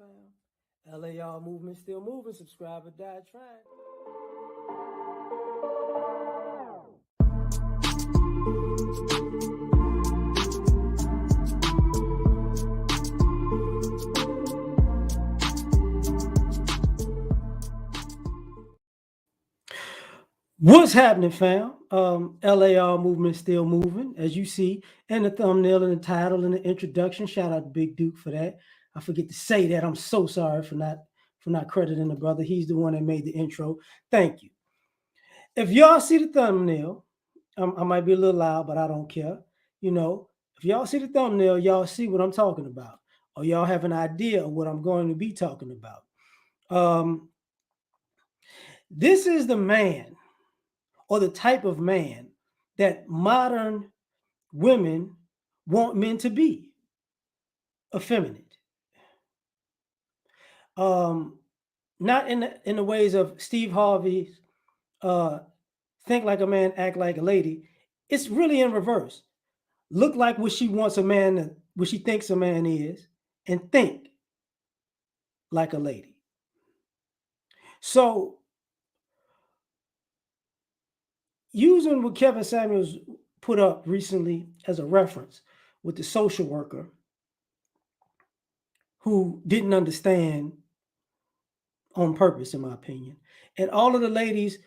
fam? L.A.R movement still moving. Subscribe or die trying. What's happening, fam? L.A.R movement still moving, as you see, and the thumbnail and the title and the introduction. Shout out to Big Duke for that. I forget to say that. I'm so sorry for not crediting the brother. He's the one that made the intro. Thank you. If y'all see the thumbnail, I might be a little loud, but I don't care. You know, if y'all see the thumbnail, y'all see what I'm talking about, or y'all have an idea of what I'm going to be talking about. This is the man or the type of man that modern women want men to be effeminate. Not in the ways of Steve Harvey's uh, think like a man, act like a lady. It's really in reverse. Look like what she wants a man, what she thinks a man is, and think like a lady. So, using what Kevin Samuels put up recently as a reference with the social worker who didn't understand on purpose, in my opinion, and all of the ladies,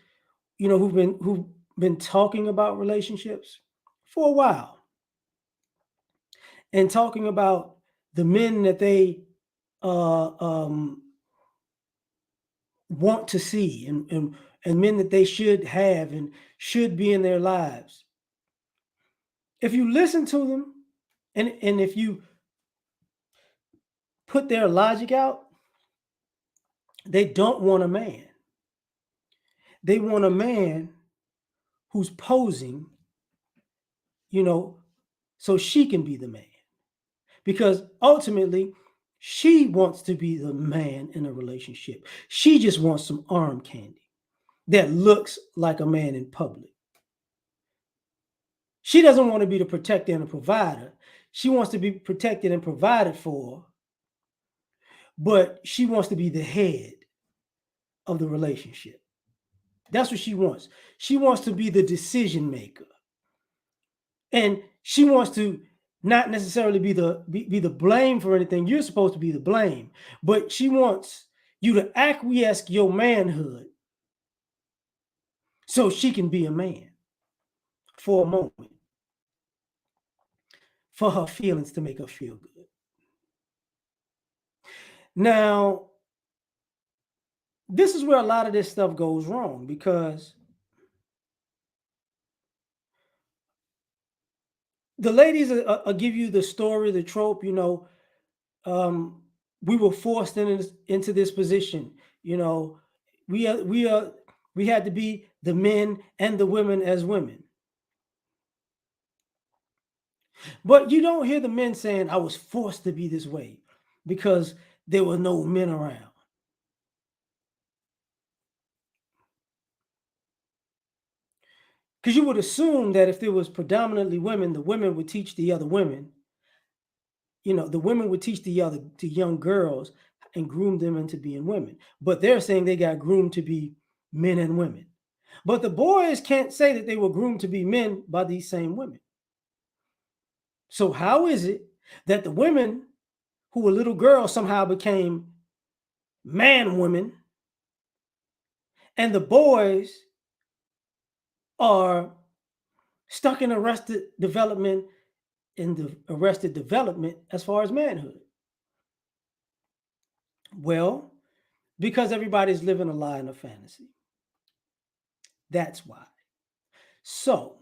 who've been talking about relationships for a while and talking about the men that they uh, um, want to see and men that they should have and should be in their lives. If you listen to them and if you put their logic out, they don't want a man. They want a man who's posing, you know, so she can be the man. Because ultimately, she wants to be the man in a relationship. She just wants some arm candy that looks like a man in public. She doesn't want to be the protector and the provider. She wants to be protected and provided for, but she wants to be the head of the relationship. That's what she wants. She wants to be the decision maker. And she wants to not necessarily be the blame for anything. You're supposed to be the blame, but she wants you to acquiesce your manhood so she can be a man for a moment, for her feelings to make her feel good. Now, this is where a lot of this stuff goes wrong because the ladies give you the story, the trope, um, we were forced into this position. You know, we are we are we had to be the men and the women as women. But you don't hear the men saying, I was forced to be this way because there were no men around. Because you would assume that if there was predominantly women, the women would teach the other women. The women would teach the young girls and groom them into being women. But they're saying they got groomed to be men and women. But the boys can't say that they were groomed to be men by these same women. So how is it that the women who were little girls somehow became man women and the boys are stuck in arrested development as far as manhood? Well, because everybody's living a lie and a fantasy. That's why. So,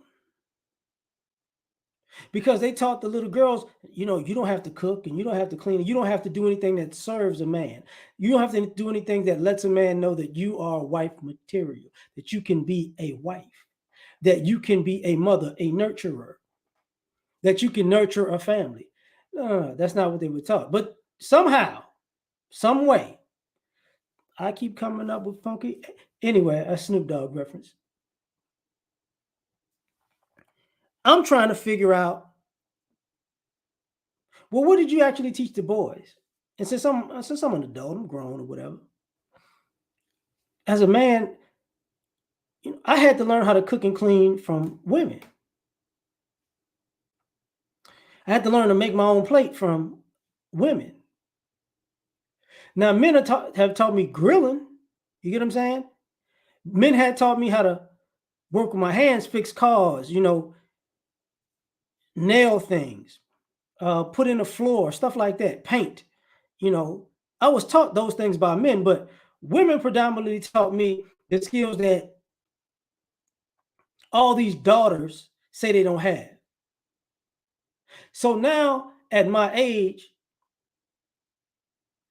because they taught the little girls, you don't have to cook and you don't have to clean, you don't have to do anything that serves a man. You don't have to do anything that lets a man know that you are wife material, that you can be a wife, that you can be a mother, a nurturer, that you can nurture a family. No, that's not what they were taught. But somehow, some way, I keep coming up with funky. Anyway, a Snoop Dogg reference. I'm trying to figure out, well, what did you actually teach the boys And since I'm an adult, I'm grown or whatever. As a man, I had to learn how to cook and clean from women. I had to learn to make my own plate from women. Now, men have taught me grilling. You get what I'm saying? Men had taught me how to work with my hands, fix cars, nail things, put in the floor, stuff like that, paint. You know, I was taught those things by men, but women predominantly taught me the skills that all these daughters say they don't have. So now at my age,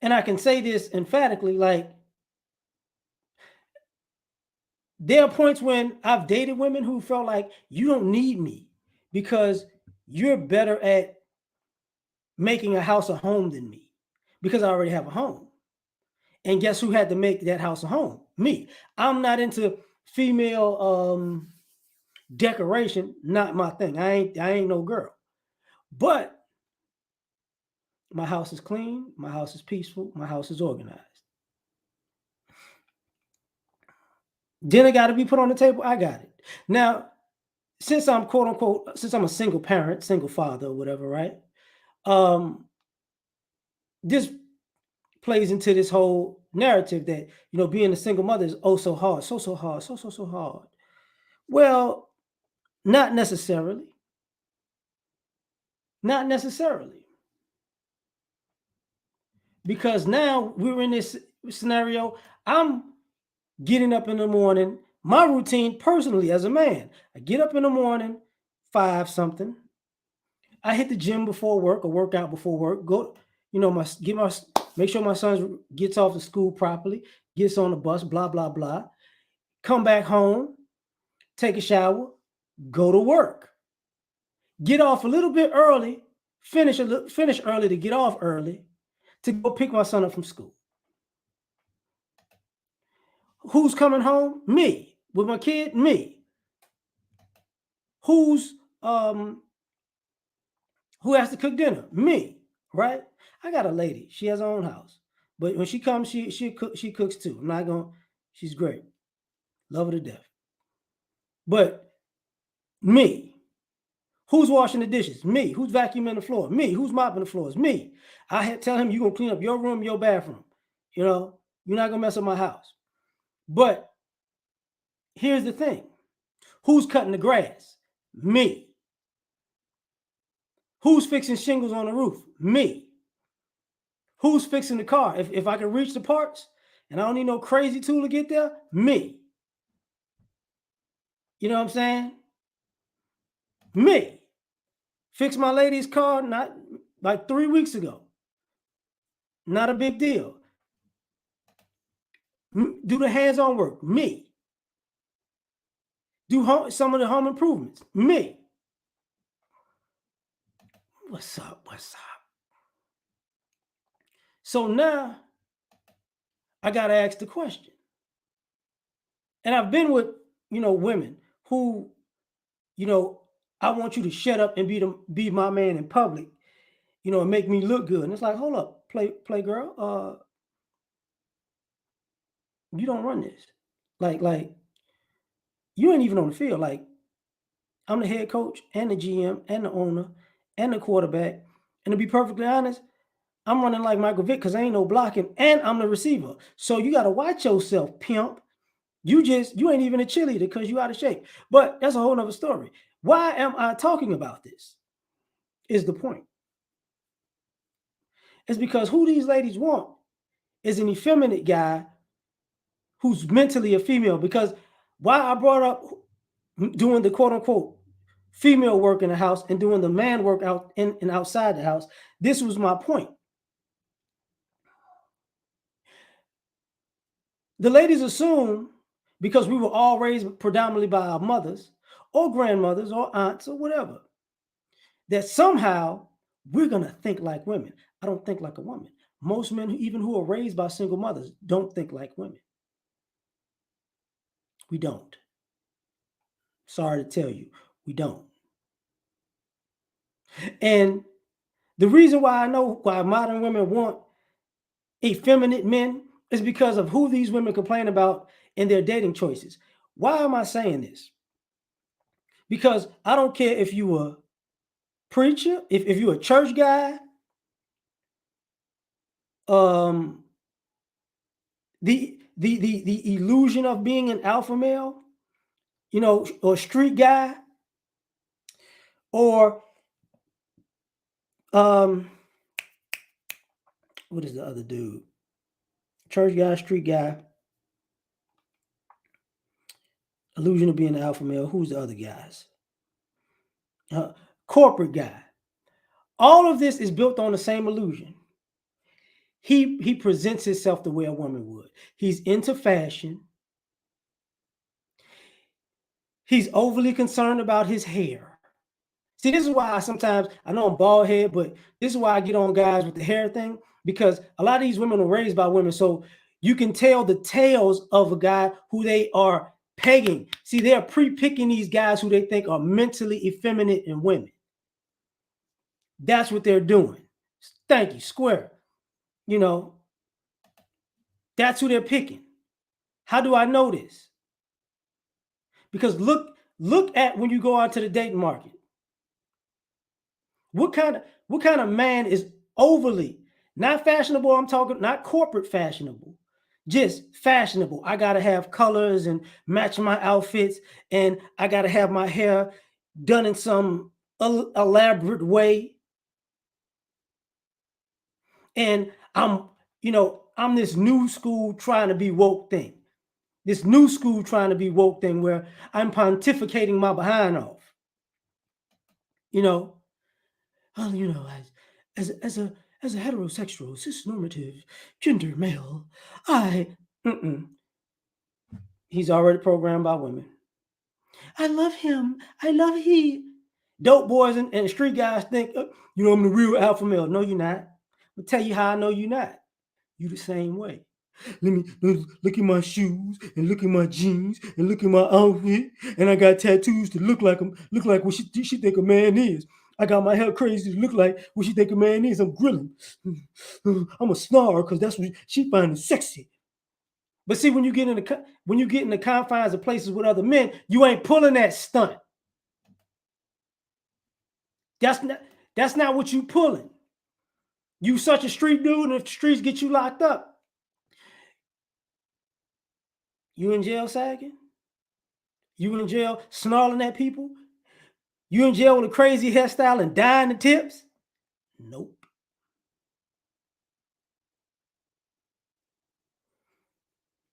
and I can say this emphatically, like there are points when I've dated women who felt like you don't need me because you're better at making a house a home than me because I already have a home. And guess who had to make that house a home? Me. I'm not into female decoration, not my thing. I ain't no girl. But my house is clean, my house is peaceful, my house is organized. Dinner got to be put on the table. I got it. Now, since I'm quote unquote, since I'm a single parent, single father, or whatever, right? Um, this plays into this whole narrative that being a single mother is oh so hard, so hard, so hard. Well, not necessarily. Not necessarily. Because now we're in this scenario. I'm getting up in the morning. My routine personally as a man, I get up in the morning, 5 something. I hit the gym before work or work out before work. Go, make sure my son gets off to school properly, gets on the bus, blah, blah, blah. Come back home, take a shower, go to work. Get off a little bit early, finish early to get off early to go pick my son up from school. Who's coming home? Me. With my kid? Me. Who's who has to cook dinner? Me. Right? I got a lady. She has her own house. But when she comes, she cooks too. I'm not gonna, she's great. Love her to death. But me. Who's washing the dishes? Me. Who's vacuuming the floor? Me. Who's mopping the floors? Me. I tell him you're gonna clean up your room, your bathroom. You're not gonna mess up my house. But here's the thing. Who's cutting the grass? Me. Who's fixing shingles on the roof? Me. Who's fixing the car? If I can reach the parts and I don't need no crazy tool to get there, me. You know what I'm saying? Me. Fix my lady's car not like 3 weeks ago. Not a big deal. Do the hands-on work. Me. Do some of the home improvements. Me. What's up? What's up? So now I got to ask the question. And I've been with, women who, I want you to shut up and be my man in public, and make me look good. And it's like, hold up, play girl. You don't run this. Like you ain't even on the field. Like I'm the head coach and the GM and the owner and the quarterback. And to be perfectly honest, I'm running like Michael Vick because I ain't no blocking, and I'm the receiver. So you got to watch yourself, pimp. You ain't even a cheerleader because you out of shape. But that's a whole nother story. Why am I talking about this? Is the point. It's because who these ladies want is an effeminate guy who's mentally a female. Because why I brought up doing the quote unquote female work in the house and doing the man work out in and outside the house, this was my point. The ladies assume because we were all raised predominantly by our mothers or grandmothers or aunts or whatever, that somehow we're going to think like women. I don't think like a woman. Most men, even who are raised by single mothers, don't think like women. We don't. Sorry to tell you, we don't. And the reason why I know why modern women want effeminate men is because of who these women complain about in their dating choices. Why am I saying this? Because I don't care if you a preacher, if you're a church guy, um, the illusion of being an alpha male, or street guy, or um, what is the other dude? Church guy, street guy, illusion of being an alpha male. Who's the other guys? Uh, Corporate guy. All of this is built on the same illusion. He presents himself the way a woman would. He's into fashion. He's overly concerned about his hair. See, this is why I know I'm bald head, but this is why I get on guys with the hair thing, because a lot of these women are raised by women. So you can tell the tales of a guy who they are pegging. See, they're pre-picking these guys who they think are mentally effeminate in women. That's what they're doing. Thank you, square. You know, that's who they're picking. How do I know this? Because look at when you go out to the dating market. What kind of man is overly not fashionable? I'm talking not corporate fashionable, just fashionable. I gotta have colors and match my outfits, and I gotta have my hair done in some elaborate way. And I'm this new school trying to be woke thing. This new school trying to be woke thing where I'm pontificating my behind off. You know, well, as a heterosexual, cisnormative, gender male, I, mm-mm. He's already programmed by women. I love him. I love he. Dope boys and street guys think, I'm the real alpha male. No, you're not. I'll tell you how I know you're not. You the same way. Look at my shoes and look at my jeans and look at my outfit, and I got tattoos to look like him, look like what she think a man is. I got my hair crazy to look like what she think a man is. I'm grilling. I'm a snarl because that's what she finds sexy. But see, when you get in the confines of places with other men, you ain't pulling that stunt. That's not what you pulling. You such a street dude, and if the streets get you locked up, you in jail sagging. You in jail snarling at people. You in jail with a crazy hairstyle and dying the tips. Nope.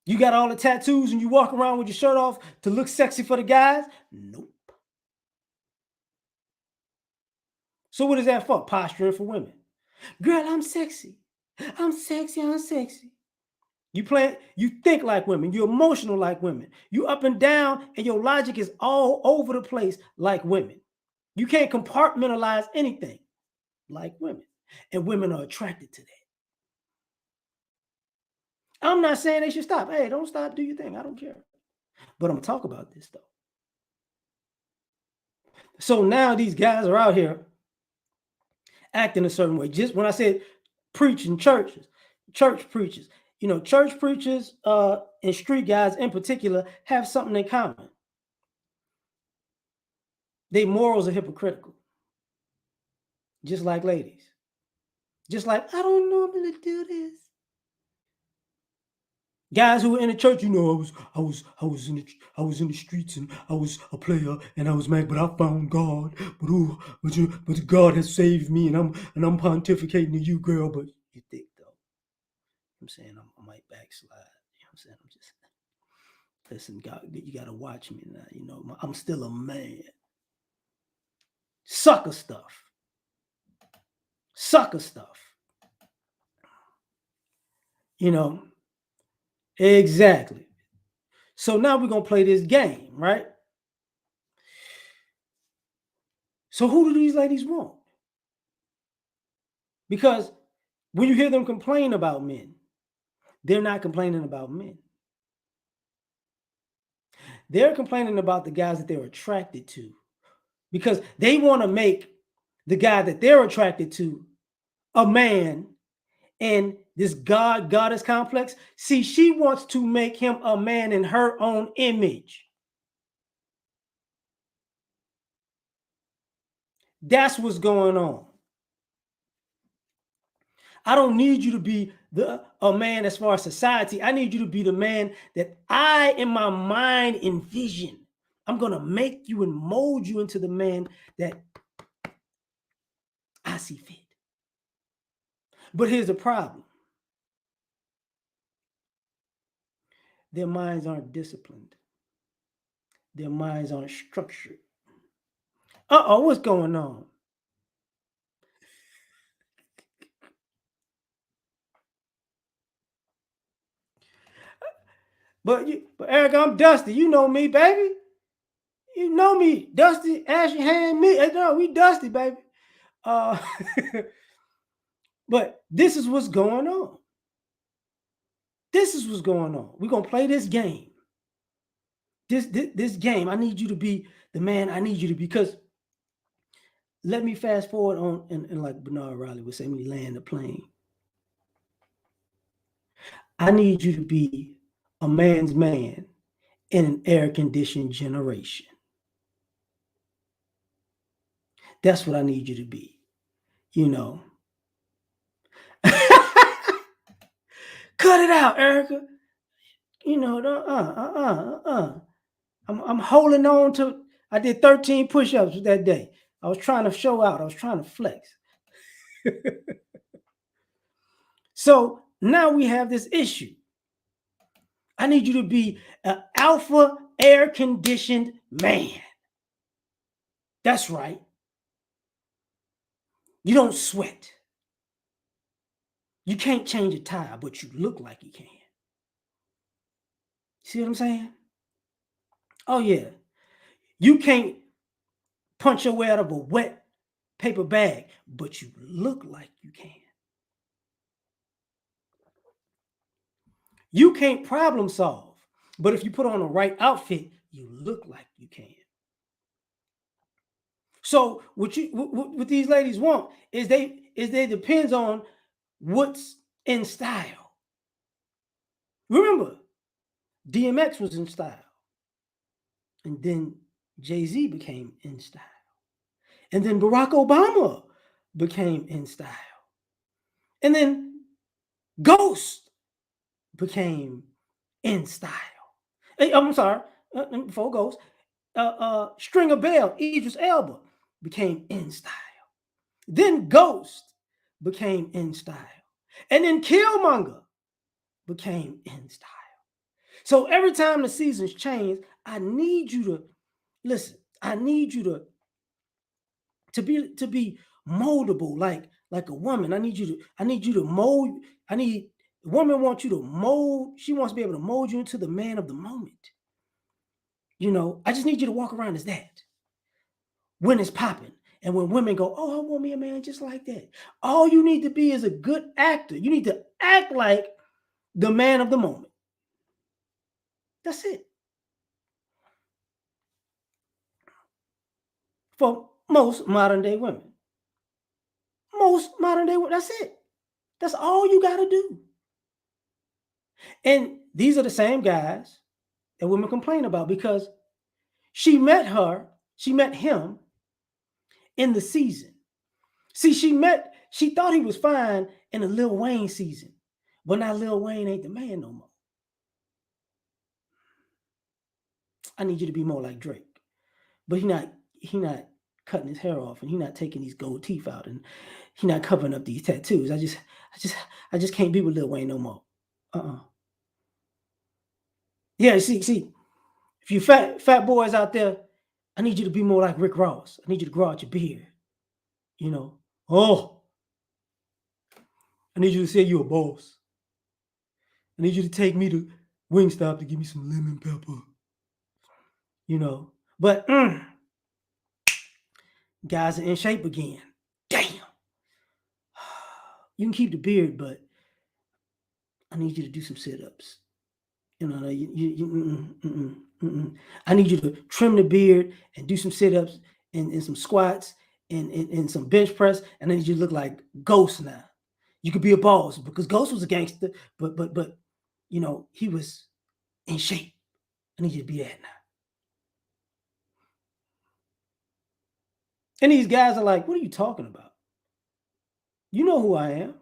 You got all the tattoos and you walk around with your shirt off to look sexy for the guys. Nope. So what is that for? Posturing for women. Girl, I'm sexy. I'm sexy. I'm sexy. You think like women. You're emotional like women. You up and down, and your logic is all over the place like women. You can't compartmentalize anything like women. And women are attracted to that. I'm not saying they should stop. Hey, don't stop. Do your thing. I don't care. But I'm gonna talk about this though. So now these guys are out here acting a certain way. Just when I said preaching church preachers, church preachers and street guys in particular have something in common. Their morals are hypocritical, just like ladies. Just like I don't normally do this. Guys who were in the church, I was in the streets and I was a player and I was mad, but I found God. But God has saved me, and I'm pontificating to you, girl. But you think though, I'm saying I might backslide. You know what I'm saying? I'm just listen, God, you gotta watch me now. I'm still a man. Sucker stuff. Sucker stuff. You know, exactly. So now we're gonna play this game, right? So who do these ladies want? Because when you hear them complain about men, they're not complaining about men. They're complaining about the guys that they're attracted to, because they want to make the guy that they're attracted to a man and this goddess complex. See, she wants to make him a man in her own image. That's what's going on. I don't need you to be a man as far as society. I need you to be the man that I, in my mind, envision. I'm going to make you and mold you into the man that I see fit. But here's the problem. Their minds aren't disciplined. Their minds aren't structured. Uh-oh, what's going on? But Eric, I'm Dusty. You know me, baby. You know me, Dusty. Ashley, hand me. No, we Dusty, baby. Uh, but this is what's going on. This is what's going on. We're gonna play this game. This game. I need you to be the man I need you to be. Because let me fast forward on, and like Bernard Riley would say when he land the plane. I need you to be a man's man in an air-conditioned generation. That's what I need you to be. You know. Cut it out, Erica. You know, I'm holding on to. I did 13 push-ups that day. I was trying to show out. I was trying to flex. So now we have this issue. I need you to be an alpha air-conditioned man. That's right. You don't sweat. You can't change a tire, but you look like you can. See what I'm saying? Oh, yeah. You can't punch your way out of a wet paper bag, but you look like you can. You can't problem solve, but if you put on the right outfit, you look like you can. So what these ladies want is they depends on what's in style. Remember, DMX was in style, and then Jay-Z became in style, and then Barack Obama became in style, and then Ghost became in style. Hey, I'm sorry, before Ghost, Stringer Bell, Idris Elba became in style. Then Ghost became in style, and then Killmonger became in style. So every time the seasons change, I need you to listen. I need you to be moldable, like a woman. I need you to mold. I need woman wants you to mold. She wants to be able to mold you into the man of the moment. You know, I just need you to walk around as that when it's popping. And when women go, oh, I want me a man just like that. All you need to be is a good actor. You need to act like the man of the moment. That's it. For most modern day women. Most modern day women, that's it. That's all you got to do. And these are the same guys that women complain about because she met him in the season. See, she thought he was fine in the Lil Wayne season, but now Lil Wayne ain't the man no more. I need you to be more like Drake, but he not cutting his hair off, and he not taking these gold teeth out, and he not covering up these tattoos. I just can't be with Lil Wayne no more. Yeah, see, if you fat boys out there, I need you to be more like Rick Ross. I need you to grow out your beard. You know, oh, I need you to say you're a boss. I need you to take me to Wingstop to give me some lemon pepper. You know, but guys are in shape again. Damn. You can keep the beard, but I need you to do some sit-ups. You know, I need you to trim the beard and do some sit-ups and some squats and some bench press, and then you look like Ghost now. You could be a boss because Ghost was a gangster, but he was in shape. I need you to be that now. And these guys are like, what are you talking about? You know who I am.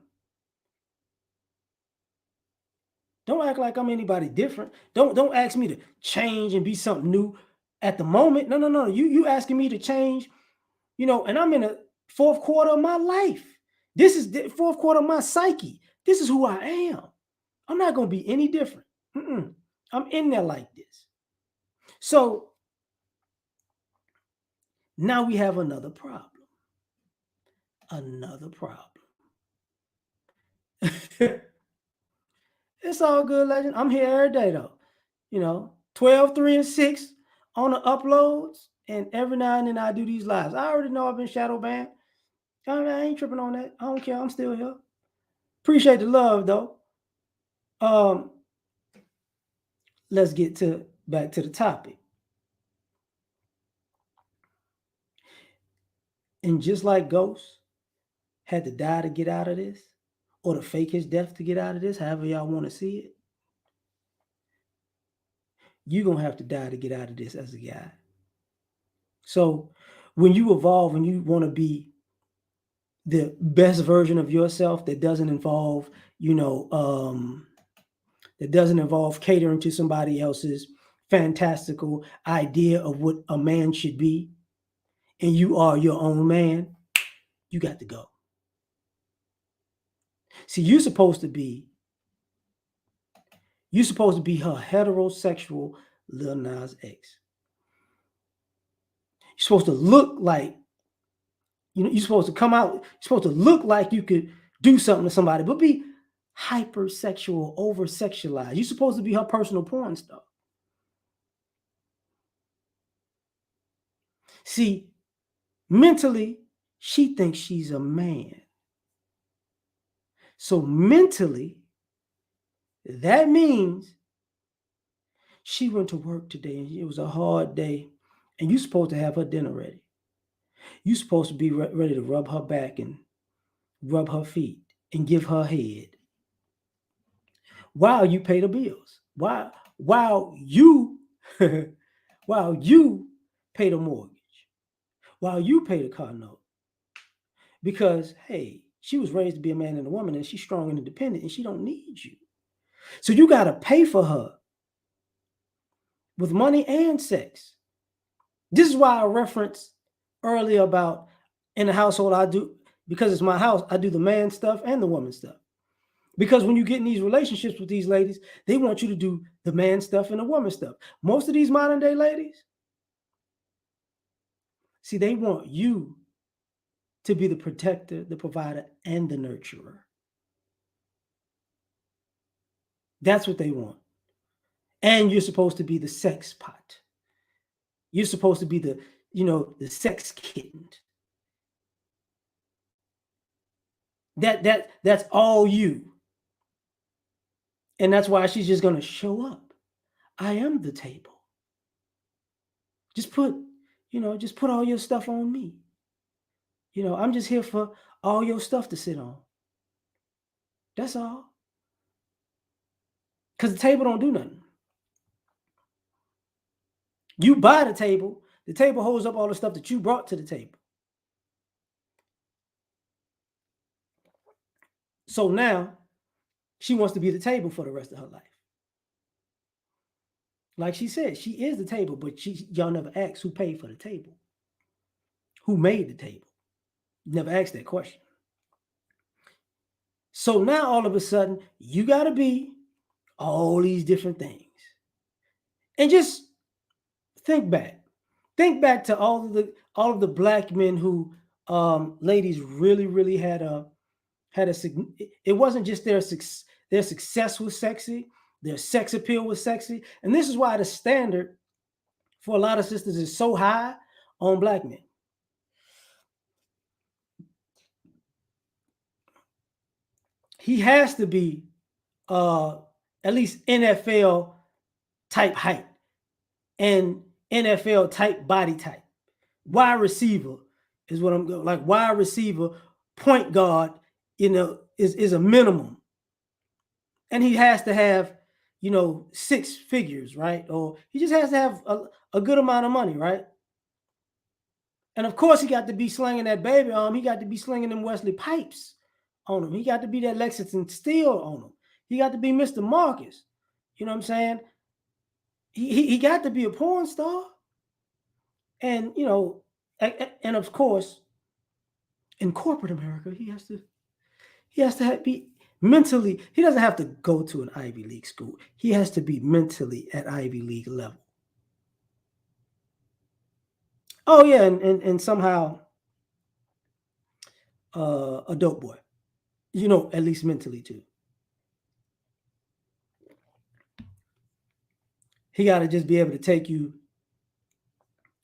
Don't act like I'm anybody different. Don't ask me to change and be something new at the moment. No, no, no. You asking me to change, and I'm in the fourth quarter of my life. This is the fourth quarter of my psyche. This is who I am. I'm not gonna be any different. Mm-mm. I'm in there like this. So now we have another problem. Another problem. It's all good, legend. I'm here every day though. 12, 3, and 6 on the uploads. And every now and then I do these lives. I already know I've been shadow banned. I ain't tripping on that. I don't care. I'm still here. Appreciate the love though. Um, let's get to back to the topic. And just like Ghost had to die to get out of this, or to fake his death to get out of this, however y'all want to see it, you're gonna have to die to get out of this as a guy. So when you evolve and you want to be the best version of yourself that doesn't involve, catering to somebody else's fantastical idea of what a man should be, and you are your own man, you got to go. See, you're supposed to be her heterosexual Lil Nas X. You're supposed to look like, you're supposed to come out, you're supposed to look like you could do something to somebody, but be hypersexual, over sexualized. You're supposed to be her personal porn star. See, mentally, she thinks she's a man. So mentally, that means she went to work today and it was a hard day, and you're supposed to have her dinner ready. You're supposed to be ready to rub her back and rub her feet and give her head while you pay the bills. While you while you pay the mortgage, while you pay the car note. Because hey, she was raised to be a man and a woman, and she's strong and independent, and she don't need you. So you got to pay for her with money and sex. This is why I referenced earlier about in the household I do, because it's my house, I do the man stuff and the woman stuff. Because when you get in these relationships with these ladies, they want you to do the man stuff and the woman stuff. Most of these modern day ladies, see, they want you to be the protector, the provider, and the nurturer. That's what they want. And you're supposed to be the sex pot. You're supposed to be the sex kitten. That's all you. And that's why she's just gonna show up. I am the table. Just put all your stuff on me. I'm just here for all your stuff to sit on. That's all. Because the table don't do nothing. You buy the table holds up all the stuff that you brought to the table. So now she wants to be the table for the rest of her life. Like she said, she is the table, but y'all never asked who paid for the table. Who made the table? You never asked that question. So now all of a sudden, you gotta be all these different things. And just think back. Think back to all of the black men who ladies really, really had a it wasn't just their success was sexy, their sex appeal was sexy. And this is why the standard for a lot of sisters is so high on black men. He has to be at least NFL type height and NFL type body type. Wide receiver is what I'm going like. Wide receiver, point guard, is a minimum, and he has to have, you know, 6 figures, right? Or he just has to have a good amount of money, right? And of course, he got to be slinging that baby on him. He got to be slinging them Wesley pipes on him. He got to be that Lexington Steel on him. He got to be Mr. Marcus. You know what I'm saying? He got to be a porn star. And, you know, and of course, in corporate America, be mentally, he doesn't have to go to an Ivy League school. He has to be mentally at Ivy League level. Oh yeah, and somehow a dope boy. You know, at least mentally too. He got to just be able to take you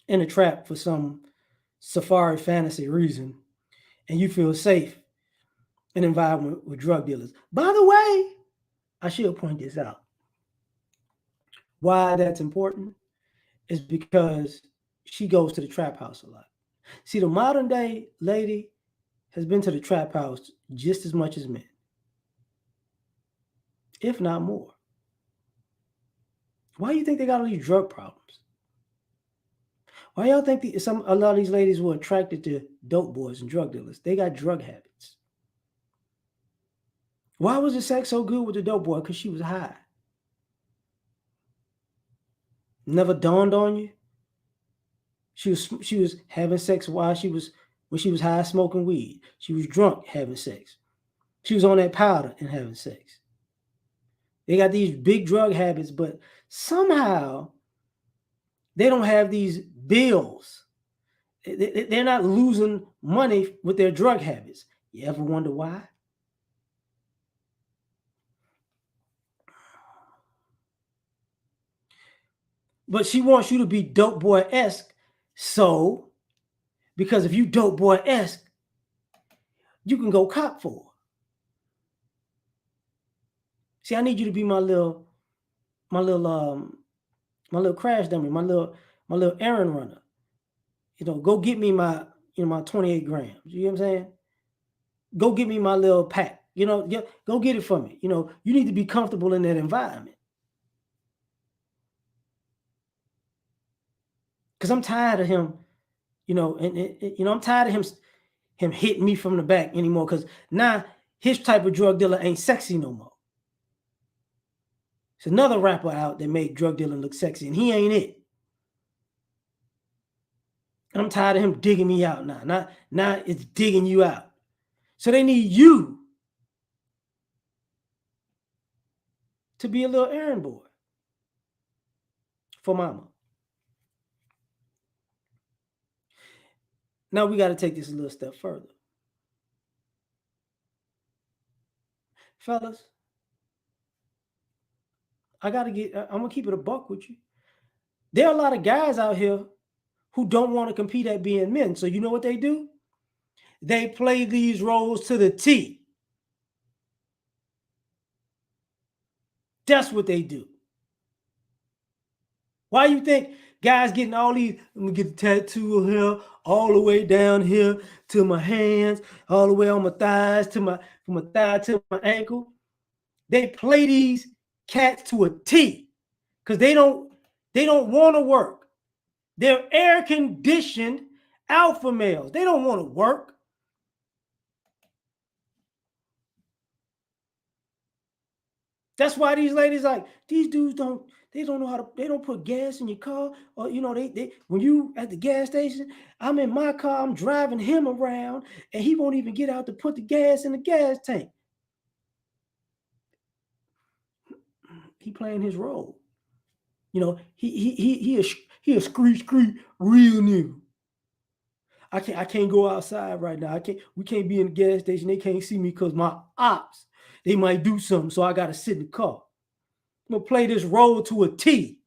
in a trap for some safari fantasy reason, and you feel safe in an environment with drug dealers. By the way, I should point this out. Why that's important is because she goes to the trap house a lot. See, the modern day lady has been to the trap house just as much as men, if not more. Why do you think they got all these drug problems? Why y'all think a lot of these ladies were attracted to dope boys and drug dealers? They got drug habits. Why was the sex so good with the dope boy? Because she was high. Never dawned on you? She was having sex while when she was high smoking weed. She was drunk having sex. She was on that powder and having sex. They got these big drug habits, but somehow they don't have these bills. They're not losing money with their drug habits. You ever wonder why? But she wants you to be dope boy-esque. So, because if you dope boy-esque, you can go cop for her. See, I need you to be my little my little crash dummy, my little errand runner. You know, go get me my 28 grams. You know what I'm saying? Go get me my little pack. You know, go get it for me. You know, you need to be comfortable in that environment. Because I'm tired of him, you know, and you know, I'm tired of him hitting me from the back anymore. Because now his type of drug dealer ain't sexy no more. It's another rapper out that made drug dealing look sexy, and he ain't it. And I'm tired of him digging me out now. Now it's digging you out. So they need you to be a little errand boy for mama. Now we got to take this a little step further. Fellas, I'm gonna keep it a buck with you. There are a lot of guys out here who don't want to compete at being men. So you know what they do? They play these roles to the T. That's what they do. Why you think guys getting all these, let me get the tattoo here, all the way down here to my hands, all the way on my thighs, from my thigh to my ankle? They play these cats to a T because they don't want to work. They're air conditioned alpha males. They don't want to work. That's why these ladies like these dudes don't know how to, they don't put gas in your car, or you know they when you at the gas station, I'm in my car, I'm driving him around and he won't even get out to put the gas in the gas tank. He playing his role. You know, he a screech real nigga. I can't go outside right now. We can't be in the gas station. They can't see me because my ops, they might do something. So I gotta sit in the car. I'm gonna play this role to a T.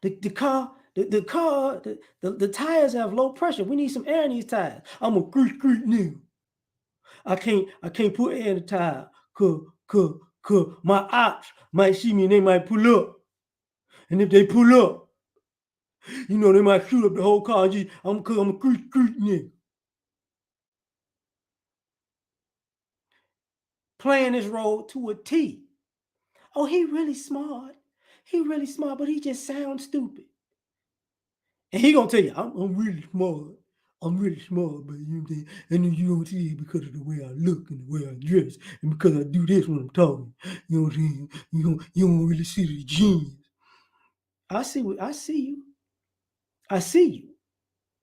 The car, the tires have low pressure. We need some air in these tires. I'm a creep nigga. I can't put air in the tire. Cause my ops might see me and they might pull up. And if they pull up, you know, they might shoot up the whole car. I'm a creep nigga. playing this role to a T. Oh, he really smart. He really smart, but he just sounds stupid. And he gonna tell you, I'm really smart. I'm really smart, but you know what I'm saying? And then you don't see it because of the way I look and the way I dress, and because I do this when I'm talking. You know what I'm saying? You don't really see the genius. I see you. I see you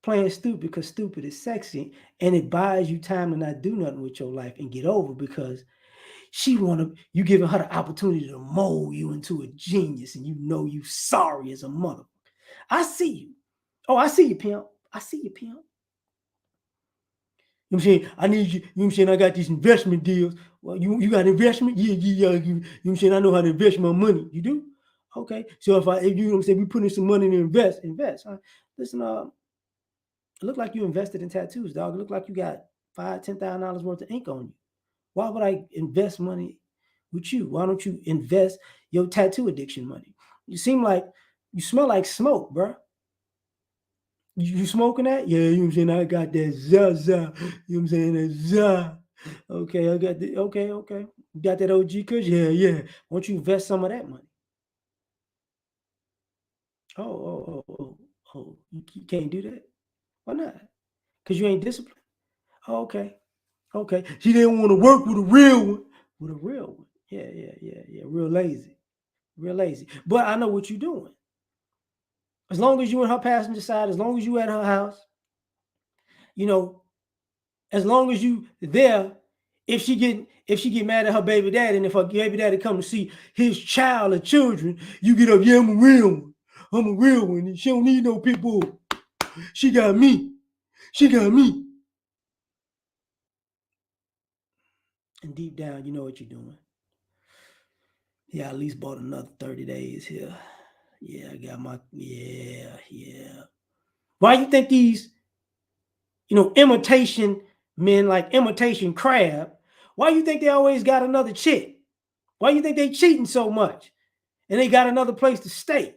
playing stupid because stupid is sexy, and it buys you time to not do nothing with your life and get over because you giving her the opportunity to mold you into a genius, and you know you sorry as a mother. I see you. Oh, I see you, pimp. I see you, pimp. You know what I'm saying? I need you. You know what I'm saying? I got these investment deals. Well, you got investment? Yeah, yeah, yeah. You know what I'm saying? I know how to invest my money. You do? Okay. So if you know what I'm saying, we put in some money to invest. Listen, it look like you invested in tattoos, dog. It look like you got $5,000, $10,000 worth of ink on you. Why would I invest money with you? Why don't you invest your tattoo addiction money? You smell like smoke, bro. You smoking that? Yeah, you know what I'm saying? I got that za. You know what I'm saying? That za. Okay, I got the okay. You got that OG kush? Yeah, yeah. Why don't you invest some of that money? Oh. You can't do that? Why not? Because you ain't disciplined. Oh, okay. Okay. She didn't want to work with a real one. With a real one. Yeah. Real lazy. Real lazy. But I know what you're doing. As long as you in her passenger side, as long as you at her house, you know, as long as you there, if she get mad at her baby daddy, and if her baby daddy come to see his child or children, you get up, yeah, I'm a real one. I'm a real one. And she don't need no people. She got me. She got me. And deep down, you know what you're doing. Yeah, I at least bought another 30 days here. Yeah, I got my yeah. Why you think these, imitation men like imitation crab, why you think they always got another chick? Why you think they cheating so much? And they got another place to stay?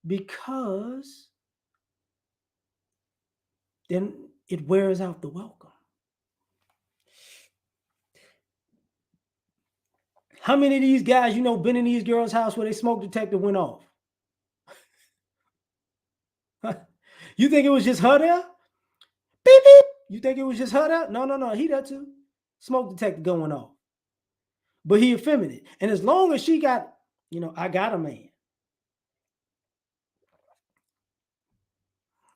Because then it wears out the welcome. How many of these guys, been in these girls' house where they smoke detector went off? You think it was just her there? Beep, beep. You think it was just her there? No. He there too. Smoke detector going off. But he effeminate. And as long as she got, I got a man.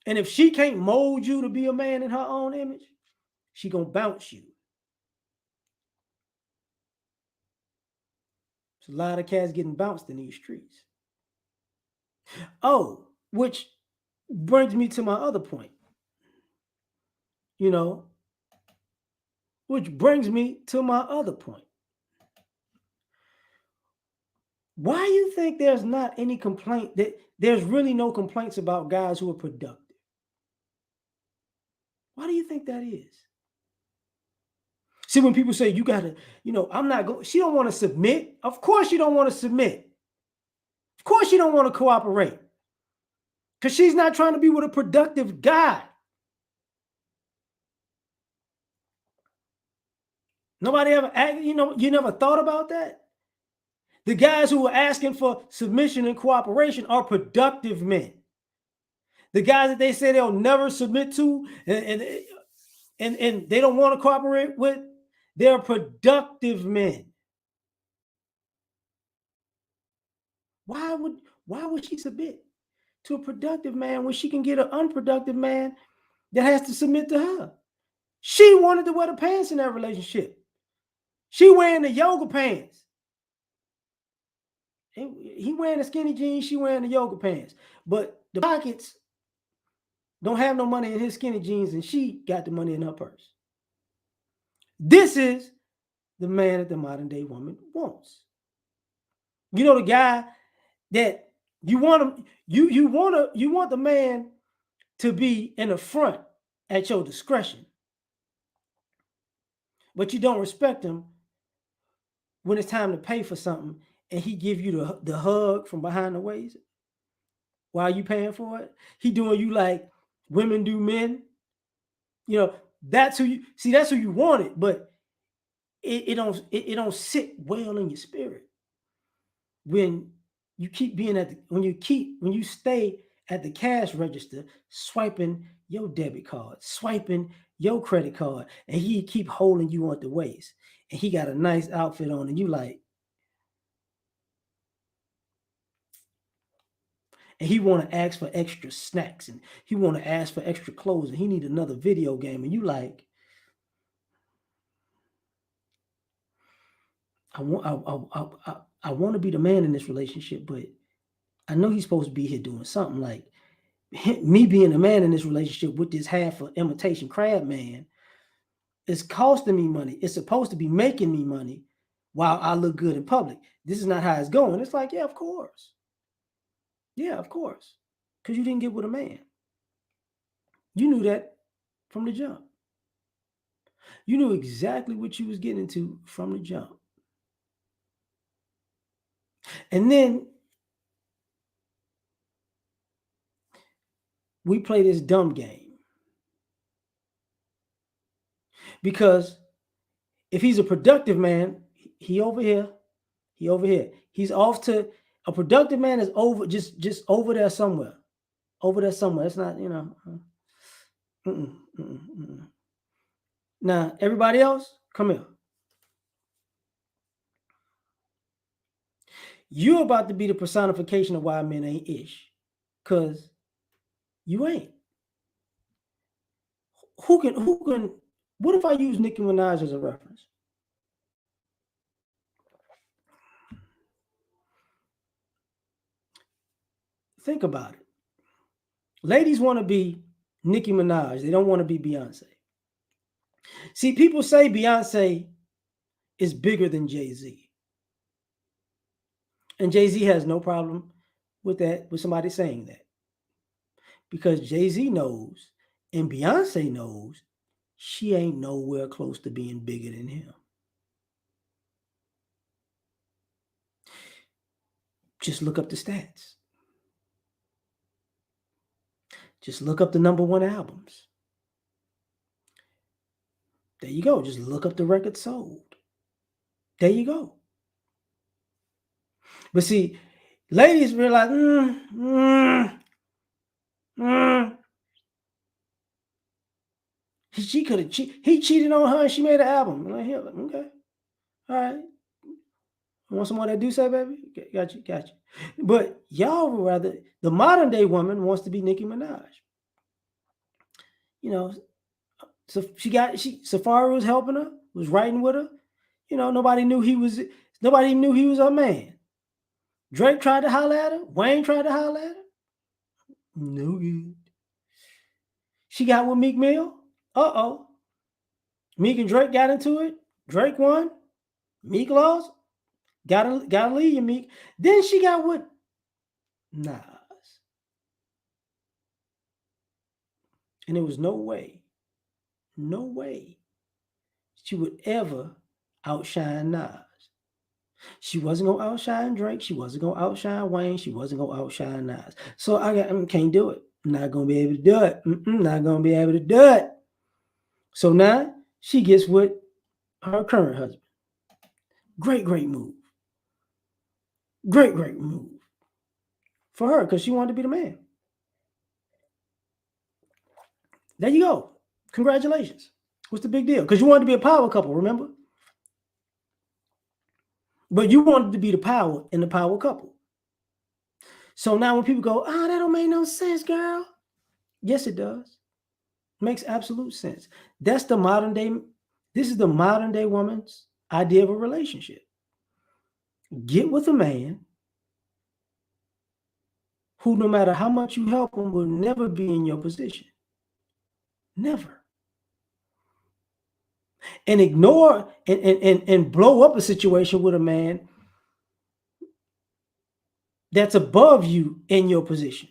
And if she can't mold you to be a man in her own image, she gonna bounce you. There's a lot of cats getting bounced in these streets. Oh, which brings me to my other point. You know, which brings me to my other point. Why you think there's not any complaint that there's really no complaints about guys who are productive? Why do you think that is? See, when people say you gotta, I'm not going, she don't want to submit. Of course, you don't want to submit. Of course, you don't want to cooperate. Because she's not trying to be with a productive guy. Nobody ever, you never thought about that? The guys who are asking for submission and cooperation are productive men. The guys that they say they'll never submit to and they don't want to cooperate with, they're productive men. Why would she submit to a productive man when she can get an unproductive man that has to submit to her? She wanted to wear the pants in that relationship. She wearing the yoga pants. He wearing the skinny jeans, she wearing the yoga pants. But the pockets don't have no money in his skinny jeans, and she got the money in her purse. This is the man that the modern day woman wants. The guy that you want him, you want the man to be in the front at your discretion, but you don't respect him when it's time to pay for something, and he give you the hug from behind the waist while you paying for it. He doing you like women do men. That's who you see. That's who you wanted, but it don't sit well in your spirit when you keep being at the, when you stay at the cash register swiping your debit card, swiping your credit card, and he keep holding you on the waist, and he got a nice outfit on, and you like, and he want to ask for extra snacks, and he want to ask for extra clothes, and he need another video game, and you like, I want to be the man in this relationship, but I know he's supposed to be here doing something. Like me being a man in this relationship with this half of imitation crab man is costing me money. It's supposed to be making me money while I look good in public. This is not how it's going. It's like, yeah, of course. Yeah, of course. Because you didn't get with a man. You knew that from the jump. You knew exactly what you was getting into from the jump. And then we play this dumb game. Because if he's a productive man, he over here, he over here. He's off to a productive man is over just over there somewhere. Over there somewhere. It's not, Mm-mm, mm-mm, mm-mm. Now, everybody else, come here. You're about to be the personification of why men ain't ish. Cause you ain't. Who can what if I use Nicki Minaj as a reference? Think about it. Ladies want to be Nicki Minaj. They don't want to be Beyonce. See, people say Beyonce is bigger than Jay-Z. And Jay-Z has no problem with that, with somebody saying that. Because Jay-Z knows and Beyonce knows she ain't nowhere close to being bigger than him. Just look up the stats. Just look up the number one albums. There you go. Just look up the records sold. There you go. But see, ladies realize, mm, she could have he cheated on her and she made an album. I'm like, here, okay, all right. Want some more of that do say, baby? Got you, got you. But y'all would rather the modern day woman wants to be Nicki Minaj. You know, so Safari was helping her, was writing with her. Nobody knew he was her man. Drake tried to holler at her. Wayne tried to holler at her. No good. She got with Meek Mill. Uh-oh. Meek and Drake got into it. Drake won. Meek lost. Gotta leave you, Meek. Then she got with Nas. And there was no way she would ever outshine Nas. She wasn't gonna outshine Drake. She wasn't gonna outshine Wayne. She wasn't gonna outshine Nas. So can't do it. Not gonna be able to do it. Not gonna be able to do it. So now she gets with her current husband. Great move. Great move for her because she wanted to be the man. There you go. Congratulations. What's the big deal? Because you wanted to be a power couple, remember? But you wanted to be the power in the power couple. So now when people go, that don't make no sense, girl. Yes, it does. Makes absolute sense. This is the modern day woman's idea of a relationship. Get with a man who, no matter how much you help him, will never be in your position. Never. And ignore and blow up a situation with a man that's above you in your position.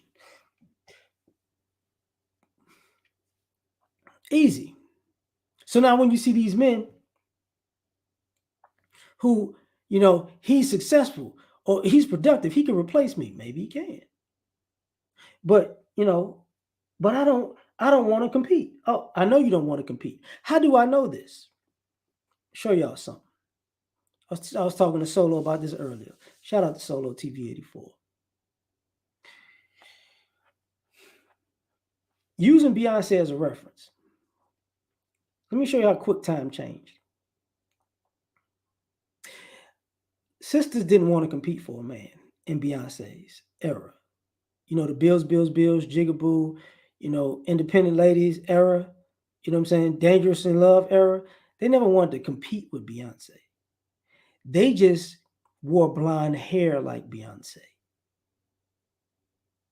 Easy. So now when you see these men who, he's successful or he's productive, he can replace me. Maybe he can. But, but I don't want to compete. Oh, I know you don't want to compete. How do I know this? Show y'all something. I was talking to Solo about this earlier. Shout out to Solo TV 84. Using Beyonce as a reference. Let me show you how quick time changed. Sisters didn't want to compete for a man in Beyonce's era. The Bills, Bills, Bills, Jigaboo, independent ladies era, you know what I'm saying? Dangerous in Love era. They never wanted to compete with Beyonce. They just wore blonde hair like Beyonce.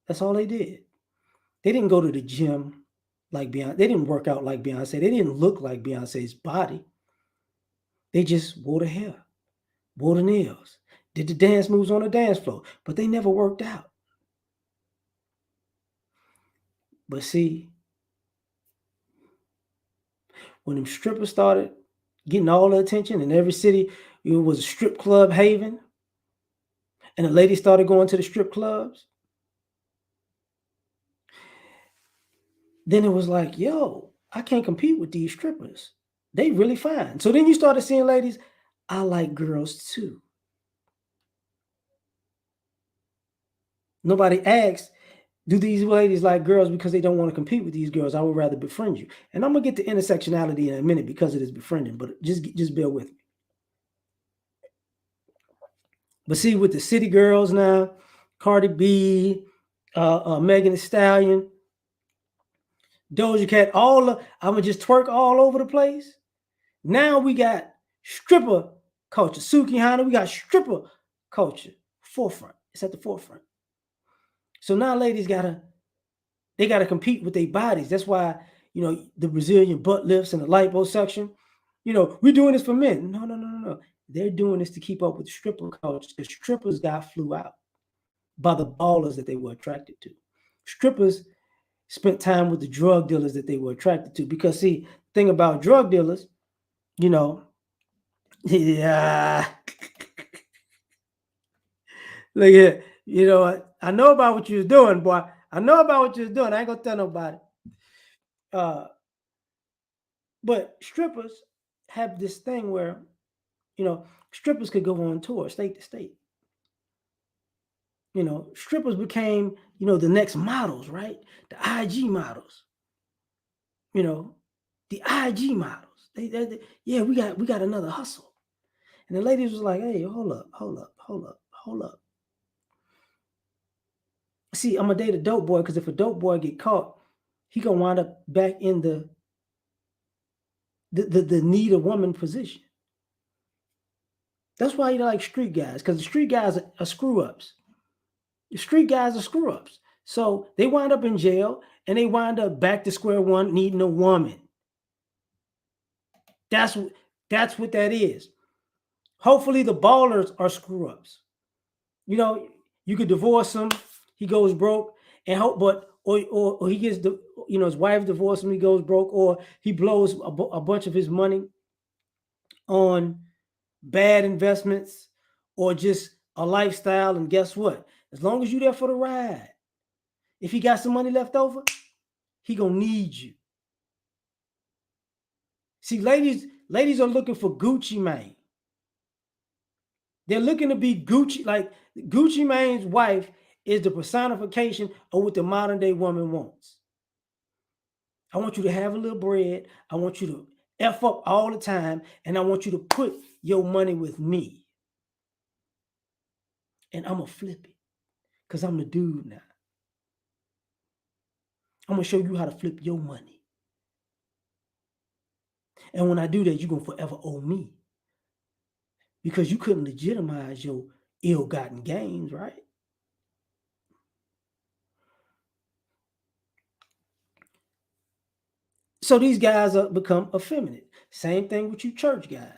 That's all they did. They didn't go to the gym like Beyonce. They didn't work out like Beyonce. They didn't look like Beyonce's body. They just wore the hair, wore the nails, did the dance moves on the dance floor, but they never worked out. But see, when them strippers started getting all the attention in every city, it was a strip club haven, and the ladies started going to the strip clubs, then it was like, yo, I can't compete with these strippers. They really fine. So then you started seeing ladies, I like girls too. Nobody asked, do these ladies like girls because they don't want to compete with these girls? I would rather befriend you. And I'm gonna get to intersectionality in a minute because it is befriending, but just bear with me. But see, with the city girls now, Cardi B, Megan Thee Stallion, Doja Cat, I'm gonna just twerk all over the place. Now we got stripper culture. Suki Hana, we got stripper culture. Forefront. It's at the forefront. So now ladies gotta compete with their bodies. That's why, the Brazilian butt lifts and the liposuction. We're doing this for men. No, no, no, no, no. They're doing this to keep up with stripper culture. The strippers got flew out by the ballers that they were attracted to. Strippers spent time with the drug dealers that they were attracted to. Because see, thing about drug dealers, you know, yeah, look here, I know about what you was doing, boy. I know about what you was doing. I ain't gonna tell nobody. Uh, but strippers have this thing where, you know, strippers could go on tour, state to state. Strippers became, the next models, right? The IG models, you know, the IG models. Yeah, we got another hustle. And the ladies was like, hey, hold up, hold up, hold up, hold up. See, I'm gonna date a dope boy because if a dope boy get caught, he gonna wind up back in the need a woman position. That's why you like street guys, because the street guys are screw ups. The street guys are screw ups. So they wind up in jail and they wind up back to square one needing a woman. That's that's what that is. Hopefully the ballers are screw ups. You know, you could divorce him, he goes broke, and hope, but or he gets the his wife divorced him, he goes broke, or he blows a bunch of his money on bad investments or just a lifestyle. And guess what? As long as you're there for the ride, if he got some money left over, he gonna need you. See, ladies are looking for Gucci Mane. They're looking to be Gucci. Like Gucci Mane's wife is the personification of what the modern day woman wants. I want you to have a little bread. I want you to F up all the time. And I want you to put your money with me. And I'm going to flip it because I'm the dude now. I'm going to show you how to flip your money. And when I do that, you're going to forever owe me because you couldn't legitimize your ill-gotten gains, right? So these guys become effeminate. Same thing with you church guys.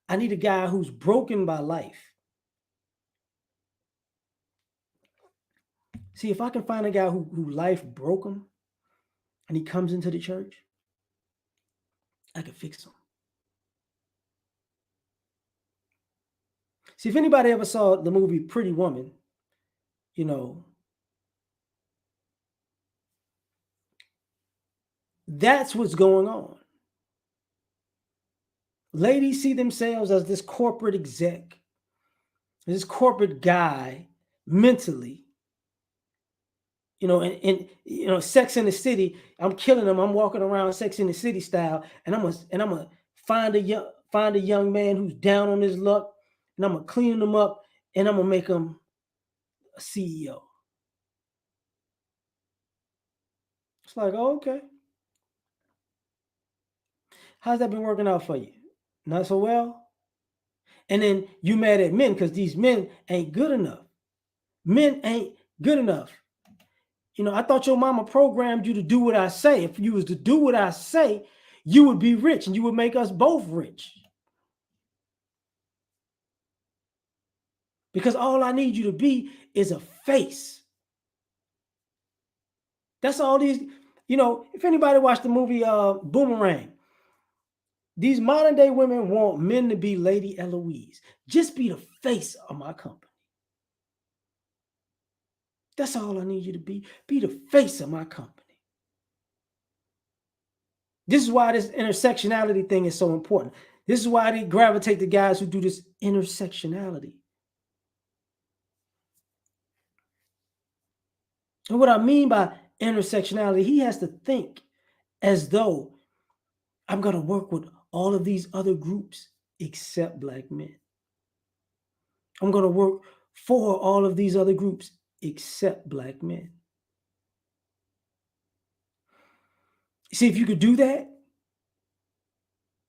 I need a guy who's broken by life. See, if I can find a guy who life broke him and he comes into the church, I can fix him. See, if anybody ever saw the movie Pretty Woman, you know, that's what's going on. Ladies see themselves as this corporate exec, this corporate guy mentally, and Sex in the City. I'm killing them. I'm walking around Sex in the City style, and I'm gonna find a young man who's down on his luck, and I'm gonna clean him up, and I'm gonna make him a CEO. It's like, oh, okay, how's that been working out for you? Not so well. And then you mad at men because these men ain't good enough. Men ain't good enough. I thought your mama programmed you to do what I say. If you was to do what I say, you would be rich and you would make us both rich. Because all I need you to be is a face. That's all these, if anybody watched the movie Boomerang, these modern day women want men to be Lady Eloise. Just be the face of my company. That's all I need you to be. Be the face of my company. This is why this intersectionality thing is so important. This is why they gravitate to guys who do this intersectionality. And what I mean by intersectionality, he has to think as though I'm going to work with all of these other groups except black men. I'm going to work for all of these other groups except black men. See, if you could do that,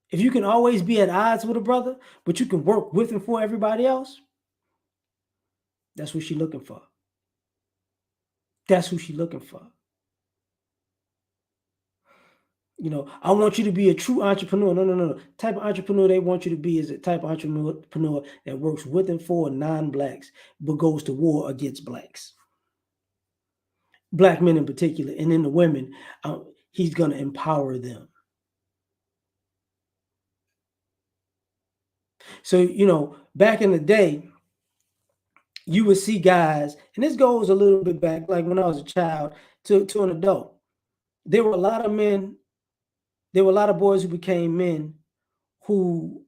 if you can always be at odds with a brother, but you can work with and for everybody else, that's what she's looking for. That's who she's looking for. I want you to be a true entrepreneur. No. Type of entrepreneur they want you to be is a type of entrepreneur that works with and for non-blacks, but goes to war against blacks. Black men in particular, and then the women, he's going to empower them. So, back in the day, you would see guys, and this goes a little bit back, like when I was a child to an adult. There were a lot of men, there were a lot of boys who became men who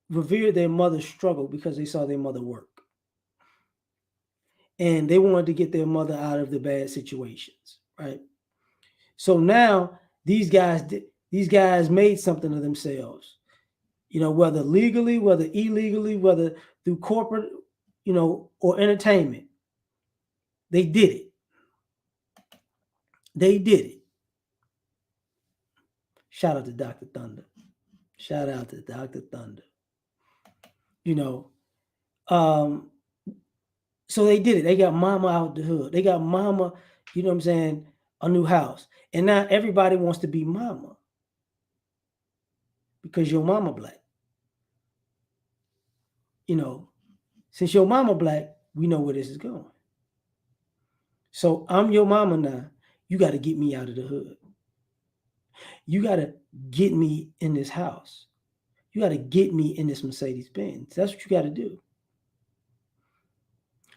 revered their mother's struggle because they saw their mother work. And they wanted to get their mother out of the bad situations, right? So now these guys made something of themselves, whether legally, whether illegally, whether through corporate, or entertainment. They did it. They did it. Shout out to Dr. Thunder. Shout out to Dr. Thunder. You know, um, so they did it. They got mama out the hood. They got mama, you know what I'm saying, a new house. And now everybody wants to be mama because your mama black. Since your mama black, we know where this is going. So I'm your mama now. You got to get me out of the hood. You got to get me in this house. You got to get me in this Mercedes Benz. That's what you got to do.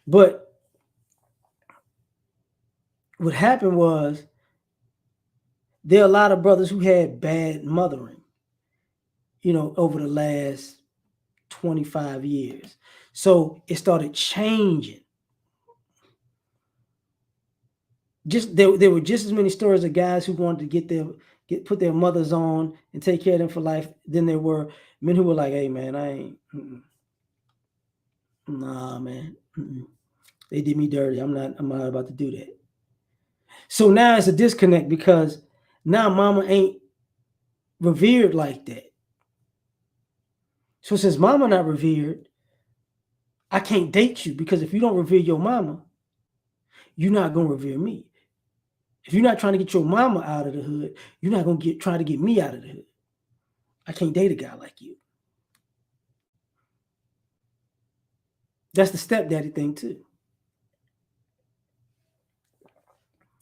But what happened was there are a lot of brothers who had bad mothering, over the last 25 years. So it started changing. There were just as many stories of guys who wanted to put their mothers on and take care of them for life than there were men who were like, hey man, I ain't nah man. They did me dirty. I'm not about to do that. So now it's a disconnect because now mama ain't revered like that. So since mama not revered, I can't date you because if you don't revere your mama, you're not gonna revere me. If you're not trying to get your mama out of the hood, you're not gonna try to get me out of the hood. I can't date a guy like you. That's the stepdaddy thing too.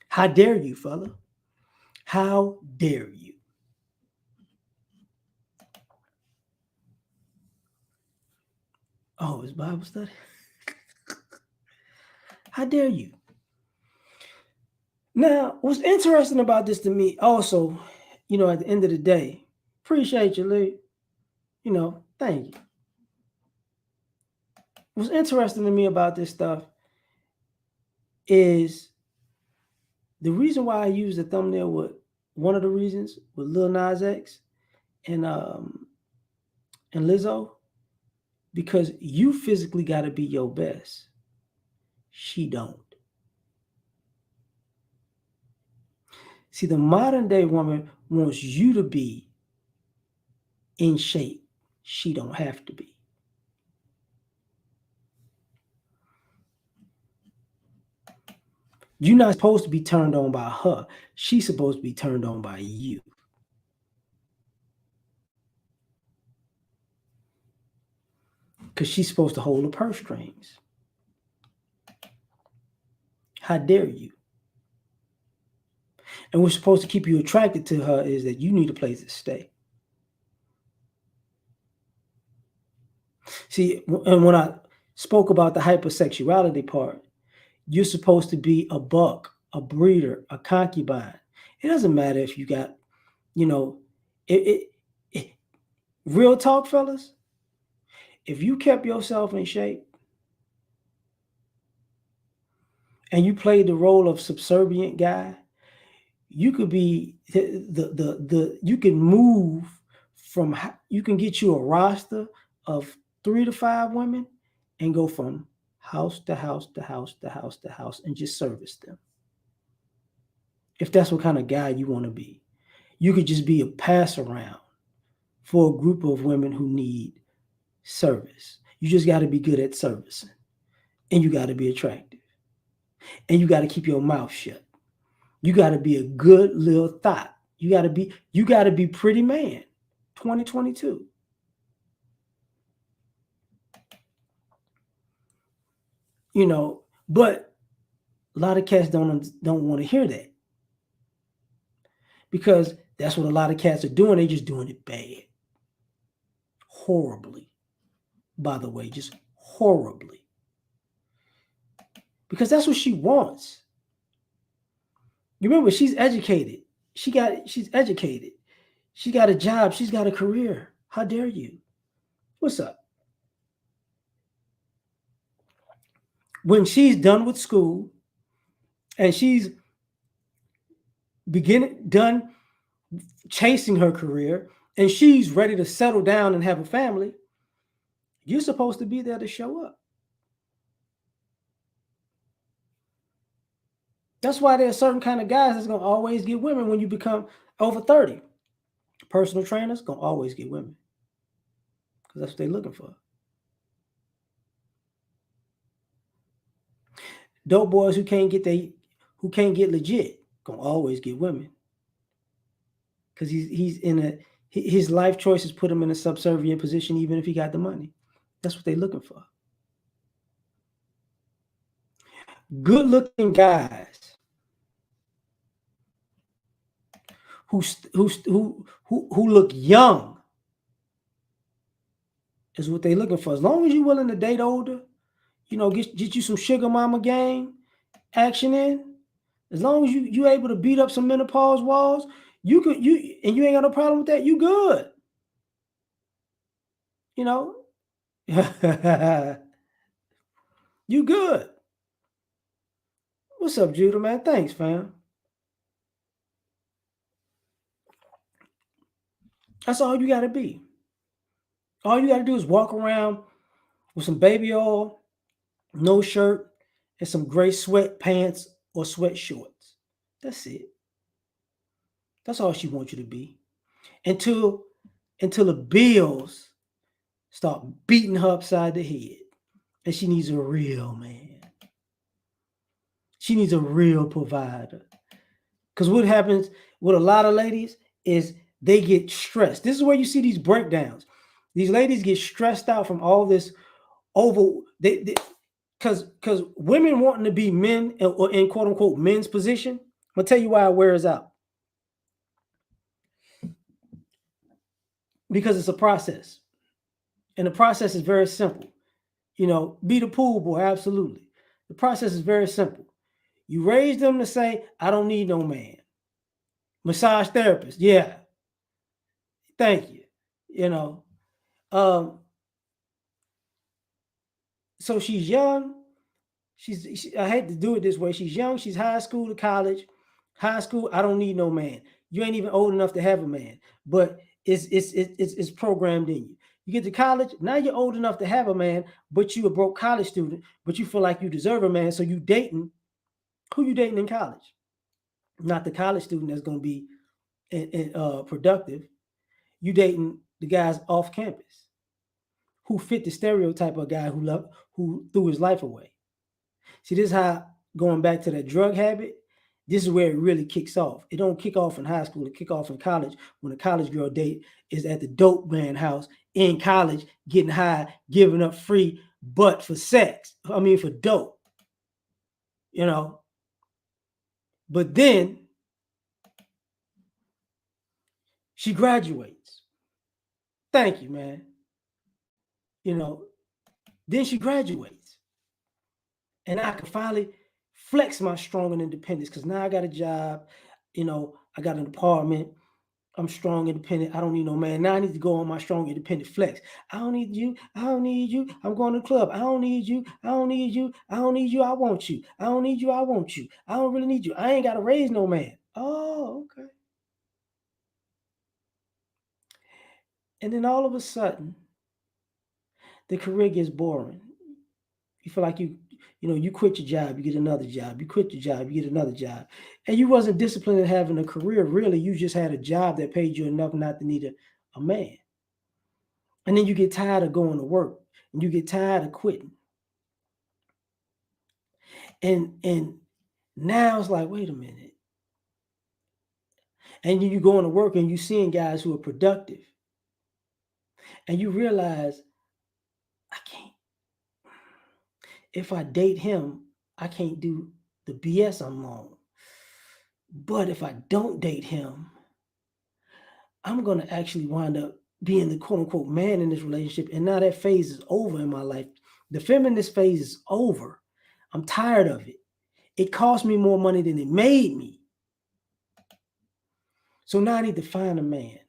How dare you, fella? How dare you? Oh, it's Bible study? How dare you? Now, what's interesting about this to me also, at the end of the day, Appreciate you, Lee. Thank you. What's interesting to me about this stuff is the reason why I use the thumbnail with one of the reasons with Lil Nas X and and Lizzo, because you physically got to be your best. She don't. See, the modern day woman wants you to be in shape. She don't have to be. You're not supposed to be turned on by her. She's supposed to be turned on by you. Because she's supposed to hold the purse strings. How dare you? And what's supposed to keep you attracted to her is that you need a place to stay. See, and when I spoke about the hypersexuality part, you're supposed to be a buck, a breeder, a concubine. It doesn't matter if you got, you know, it real talk, fellas. If you kept yourself in shape and you played the role of subservient guy, you could be you can move from, you can get you a roster of 3 to 5 women and go from house to house to house to house to house and just service them. If that's what kind of guy you want to be, you could just be a pass around for a group of women who need service. You just got to be good at servicing, and you got to be attractive, and you got to keep your mouth shut. You got to be a good little thought. You got to be pretty man. 2022. But a lot of cats don't want to hear that, because that's what a lot of cats are doing. They just doing it bad, horribly. By the way, just horribly, because that's what she wants. You remember, she's educated. She's educated. She got a job. She's got a career. How dare you? What's up? When she's done with school and she's done chasing her career and she's ready to settle down and have a family, you're supposed to be there to show up. That's why there's certain kind of guys that's gonna always get women when you become over 30. Personal trainers gonna always get women because that's what they're looking for. Dope boys who can't get legit gonna always get women because he's in his life choices put him in a subservient position even if he got the money. That's what they're looking for. Good looking guys who look young is what they're looking for. As long as you're willing to date older, get you some sugar mama game action in. As long as you able to beat up some menopause walls, you ain't got no problem with that. You good. You know, you good. What's up, Judah, man? Thanks, fam. That's all you got to be. All you got to do is walk around with some baby oil, no shirt, and some gray sweatpants or sweat shorts. That's it. That's all she wants you to be. Until the bills start beating her upside the head. And she needs a real man. She needs a real provider. Because what happens with a lot of ladies is they get stressed. This is where you see these breakdowns. These ladies get stressed out from all this because women wanting to be men or in quote unquote men's position. I'm gonna tell you why it wears out. Because it's a process. And the process is very simple. Be the pool boy, absolutely. The process is very simple. You raise them to say, I don't need no man. Massage therapist, yeah. Thank you. You know, um, so she's young. I hate to do it this way. She's young. She's high school to college. High school, I don't need no man. You ain't even old enough to have a man, but it's programmed in you. You get to college, now you're old enough to have a man, but you a broke college student, but you feel like you deserve a man, so you dating. Who you dating in college? Not the college student that's going to be productive. You dating the guys off campus who fit the stereotype of a guy who threw his life away. See, this is how, going back to that drug habit, this is where it really kicks off. It don't kick off in high school, it kick off in college when a college girl date is at the dope man house in college, getting high, giving up free butt for sex. I mean for dope. You know. But then she graduates. Thank you, man. You know, then she graduates. And I can finally flex my strong and independence because now I got a job, I got an apartment. I'm strong, independent. I don't need no man. Now I need to go on my strong, independent flex. I don't need you. I don't need you. I'm going to the club. I don't need you. I don't need you. I don't need you. I want you. I don't need you. I want you. I don't really need you. I ain't got to raise no man. Oh, okay. And then all of a sudden, the career gets boring. You feel like you quit your job, you get another job. You quit your job, you get another job. And you wasn't disciplined in having a career, really. You just had a job that paid you enough not to need a man. And then you get tired of going to work and you get tired of quitting. And now it's like, wait a minute. And you going to work and you seeing guys who are productive. And you realize, I can't, if I date him, I can't do the BS I'm on. But if I don't date him, I'm going to actually wind up being the quote unquote man in this relationship. And now that phase is over in my life. The feminist phase is over. I'm tired of it. It cost me more money than it made me. So now I need to find a man.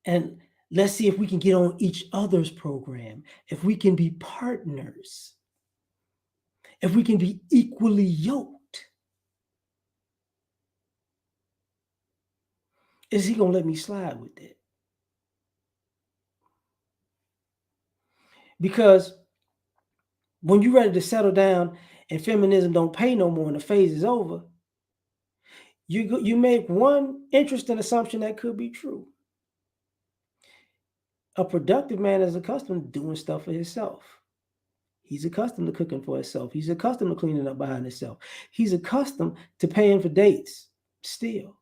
And let's see if we can get on each other's program, if we can be partners, if we can be equally yoked. Is he going to let me slide with it? Because when you're ready to settle down and feminism don't pay no more and the phase is over, you make one interesting assumption that could be true. A productive man is accustomed to doing stuff for himself. He's accustomed to cooking for himself. He's accustomed to cleaning up behind himself. He's accustomed to paying for dates still.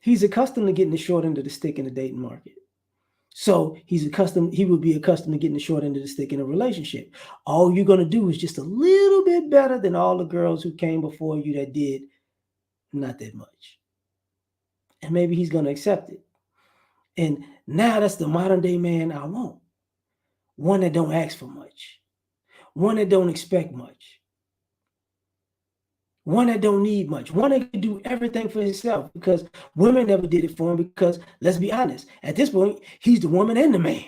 He's accustomed to getting the short end of the stick in the dating market. So he would be accustomed to getting the short end of the stick in a relationship. All you're going to do is just a little bit better than all the girls who came before you that did not that much. And maybe he's going to accept it. And now that's the modern day man I want. One that don't ask for much. One that don't expect much. One that don't need much. One that can do everything for himself because women never did it for him because, let's be honest, at this point, he's the woman and the man.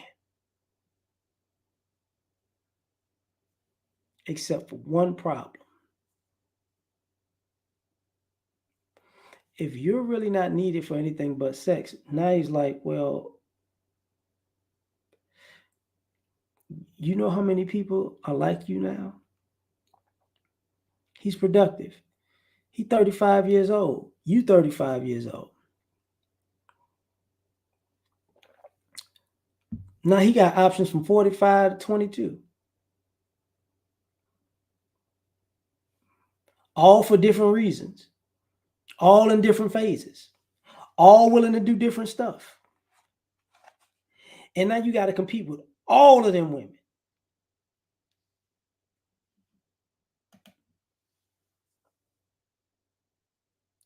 Except for one problem. If you're really not needed for anything but sex, now he's like, well, you know how many people are like you now? He's productive. He's 35 years old. You 35 years old. Now he got options from 45 to 22. All for different reasons. All in different phases. All willing to do different stuff. And now you got to compete with all of them women.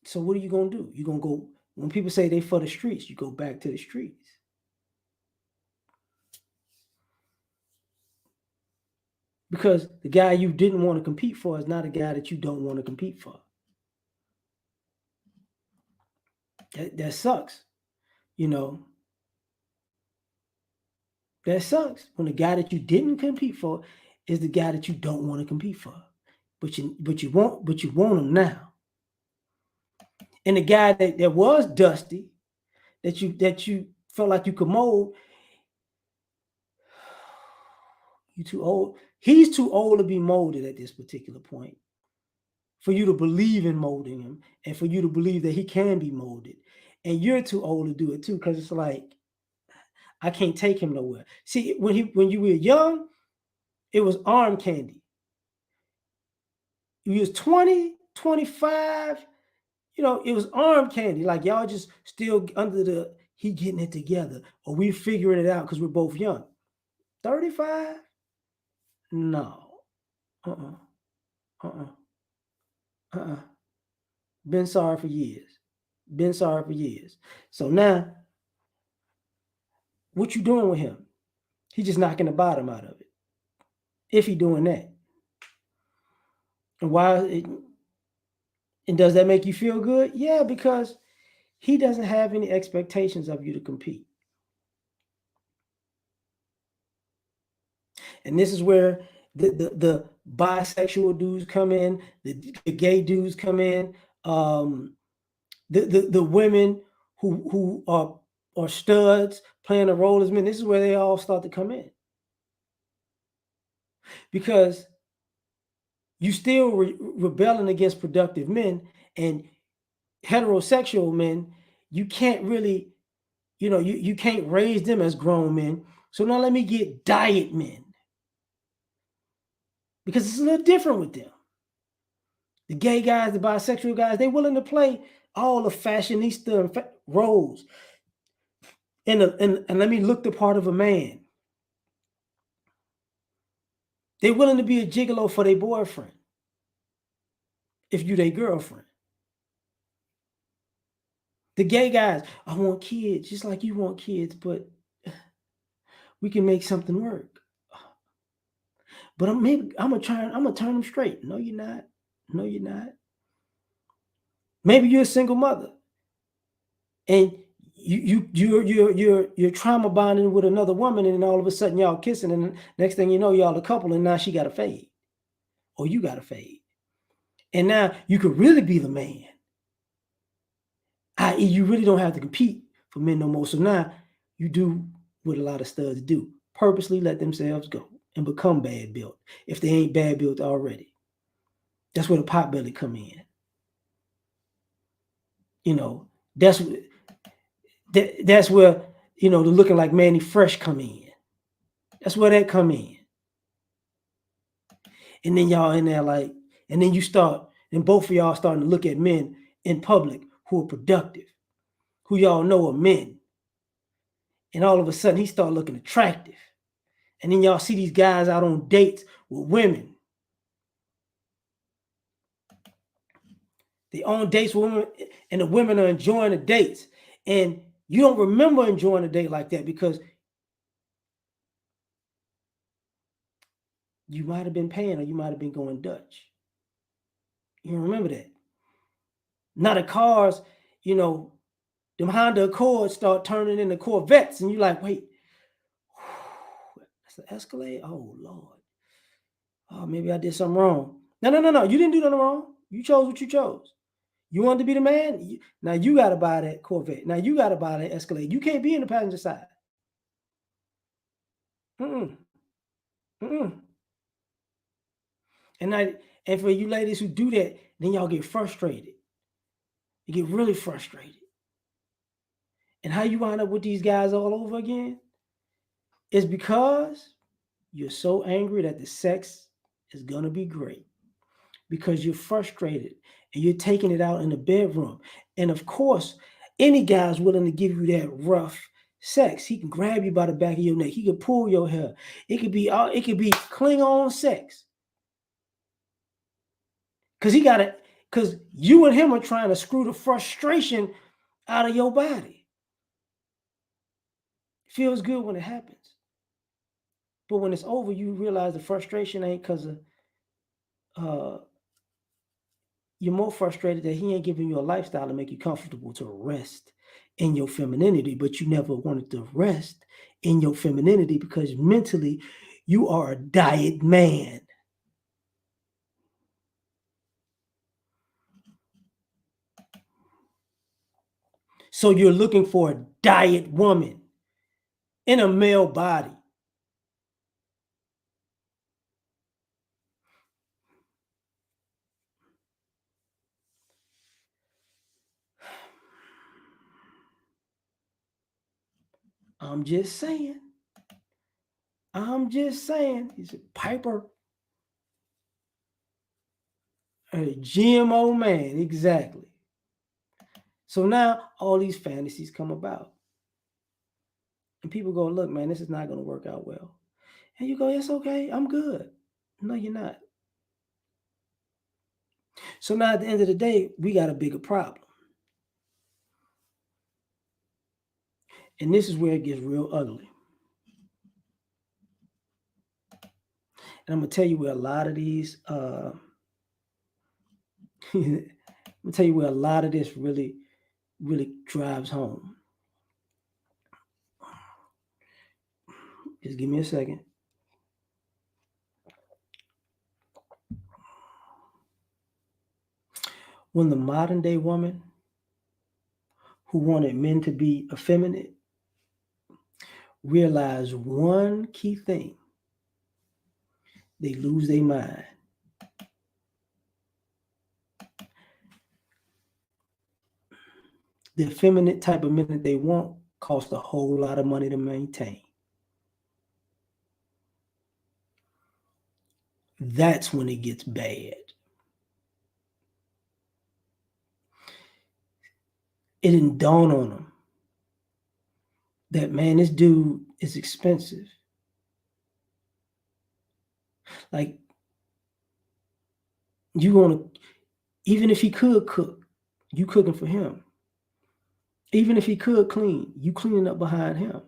So what are you going to do? You're going to go, when people say they for the streets, you go back to the streets. Because the guy you didn't want to compete for is not a guy that you don't want to compete for. That sucks. You know, that sucks when the guy that you didn't compete for is the guy that you don't want to compete for. But you want him now. And the guy that was dusty, that you felt like you could mold, you too old. He's too old to be molded at this particular point. For you to believe in molding him and for you to believe that he can be molded. And you're too old to do it too, because it's like, I can't take him nowhere. See, when you were young, it was arm candy. You was 20, 25, it was arm candy. Like y'all just still under the he getting it together, or we figuring it out because we're both young. 35? No. Uh-uh. Uh-uh. Uh-uh. Been sorry for years. Been sorry for years. So now, what you doing with him? He just knocking the bottom out of it. If he doing that. And and does that make you feel good? Yeah, because he doesn't have any expectations of you to compete. And this is where the bisexual dudes come in, the gay dudes come in, um, the women who are studs playing a role as men. This is where they all start to come in, because you still rebelling against productive men, and heterosexual men. You can't really, you can't raise them as grown men. So now let me get diet men, because it's a little different with them. The gay guys, the bisexual guys, they're willing to play all the fashionista roles. And let me look the part of a man. They're willing to be a gigolo for their boyfriend if you their girlfriend. The gay guys, I want kids, just like you want kids, but we can make something work. But I'm gonna turn them straight. No, you're not. No, you're not. Maybe you're a single mother, and you're trauma bonding with another woman, and all of a sudden y'all kissing, and next thing you know, y'all a couple, and now she got a fade, or you got a fade, and now you could really be the man. I.e., you really don't have to compete for men no more. So now you do what a lot of studs do: purposely let themselves go and become bad built if they ain't bad built already. That's where the pot belly come in. You know, that's that's where the looking like Manny Fresh come in. That's where that come in. And then y'all in there like, and then and both of y'all starting to look at men in public who are productive, who y'all know are men. And all of a sudden he start looking attractive. And then y'all see these guys out on dates with women. They on dates with women, and the women are enjoying the dates. And you don't remember enjoying a date like that because you might have been paying, or you might have been going Dutch. You don't remember that. Now the cars, them Honda Accords start turning into Corvettes, and you're like, wait, that's the Escalade? Oh, Lord. Oh, maybe I did something wrong. No. You didn't do nothing wrong. You chose what you chose. You wanted to be the man? Now you got to buy that Corvette. Now you got to buy that Escalade. You can't be in the passenger side. Mm-mm. Mm-mm. And, and for you ladies who do that, then y'all get frustrated. You get really frustrated. And how you wind up with these guys all over again is because you're so angry that the sex is going to be great, because you're frustrated and you're taking it out in the bedroom. And of course, any guy's willing to give you that rough sex. He can grab you by the back of your neck. He can pull your hair. It could be Klingon sex. Because you and him are trying to screw the frustration out of your body. It feels good when it happens. But when it's over, you realize the frustration ain't because of you're more frustrated that he ain't giving you a lifestyle to make you comfortable to rest in your femininity, but you never wanted to rest in your femininity because mentally you are a diet man. So you're looking for a diet woman in a male body. I'm just saying. I'm just saying. He's a Piper, a GMO man. Exactly. So now all these fantasies come about. And people go, look, man, this is not going to work out well. And you go, it's okay. I'm good. No, you're not. So now at the end of the day, we got a bigger problem. And this is where it gets real ugly. And I'm going to tell you where a lot of these, I'm going to tell you where a lot of this really, really drives home. Just give me a second. When the modern day woman who wanted men to be effeminate realize one key thing, they lose their mind. The effeminate type of men that they want cost a whole lot of money to maintain. That's when it gets bad. It didn't dawn on them that, man, this dude is expensive. Like, you want to, even if he could cook, you cooking for him. Even if he could clean, you cleaning up behind him.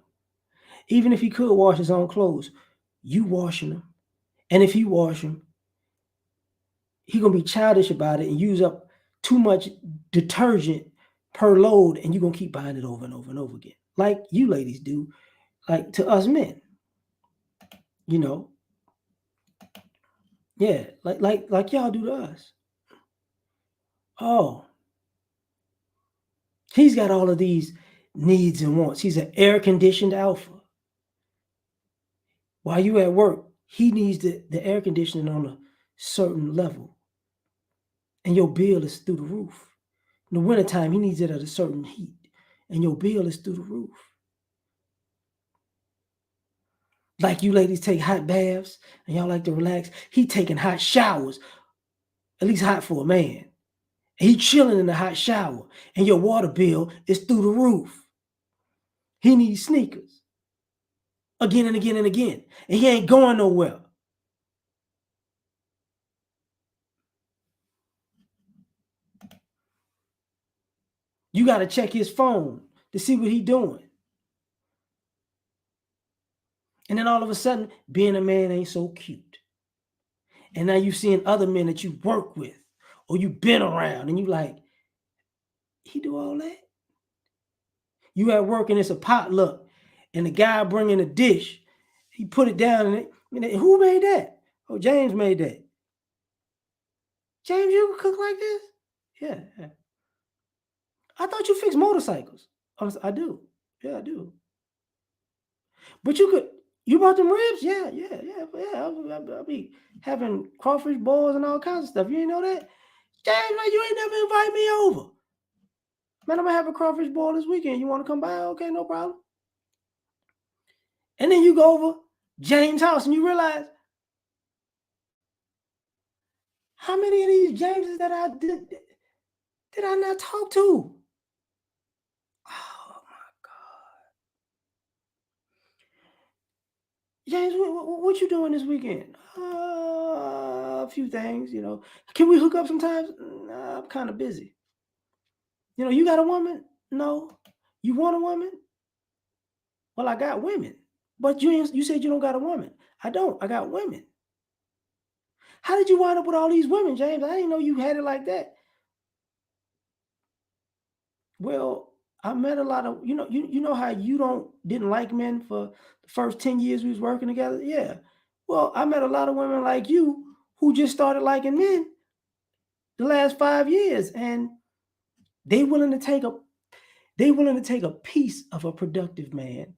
Even if he could wash his own clothes, you washing them. And if he wash them, he gonna be childish about it and use up too much detergent per load, and you're gonna keep buying it over and over and over again. Like you ladies do, like to us men, you know. Yeah, like y'all do to us. Oh, he's got all of these needs and wants. He's an air conditioned alpha. While you at work, he needs the air conditioning on a certain level. And your bill is through the roof. In the wintertime, he needs it at a certain heat. And your bill is through the roof. Like you ladies take hot baths and y'all like to relax. He taking hot showers, at least hot for a man. And he chilling in the hot shower. And your water bill is through the roof. He needs sneakers again and again and again. And he ain't going nowhere. You got to check his phone to see what he doing. And then all of a sudden, being a man ain't so cute. And now you seeing other men that you work with or you been around and you like, he do all that? You at work and it's a potluck and the guy bringing a dish. He put it down and who made that? Oh, James made that. James, you cook like this? Yeah. I thought you fixed motorcycles. I do. Yeah, I do. But you bought them ribs? Yeah. I'll be having crawfish balls and all kinds of stuff. You ain't know that? James, man, you ain't never invite me over. Man, I'm gonna have a crawfish ball this weekend. You want to come by? Okay, no problem. And then you go over James' house and you realize how many of these Jameses that I did I not talk to? Oh my God. James, what you doing this weekend? A few things, you know. Can we hook up sometimes? Nah, I'm kind of busy. You know, you got a woman? No. You want a woman? Well, I got women. But you said you don't got a woman. I don't. I got women. How did you wind up with all these women, James? I didn't know you had it like that. Well, I met a lot of you know how you didn't like men for the first 10 years we was working together? Yeah. Well, I met a lot of women like you who just started liking men the last 5 years, and they willing to take a they willing to take a piece of a productive man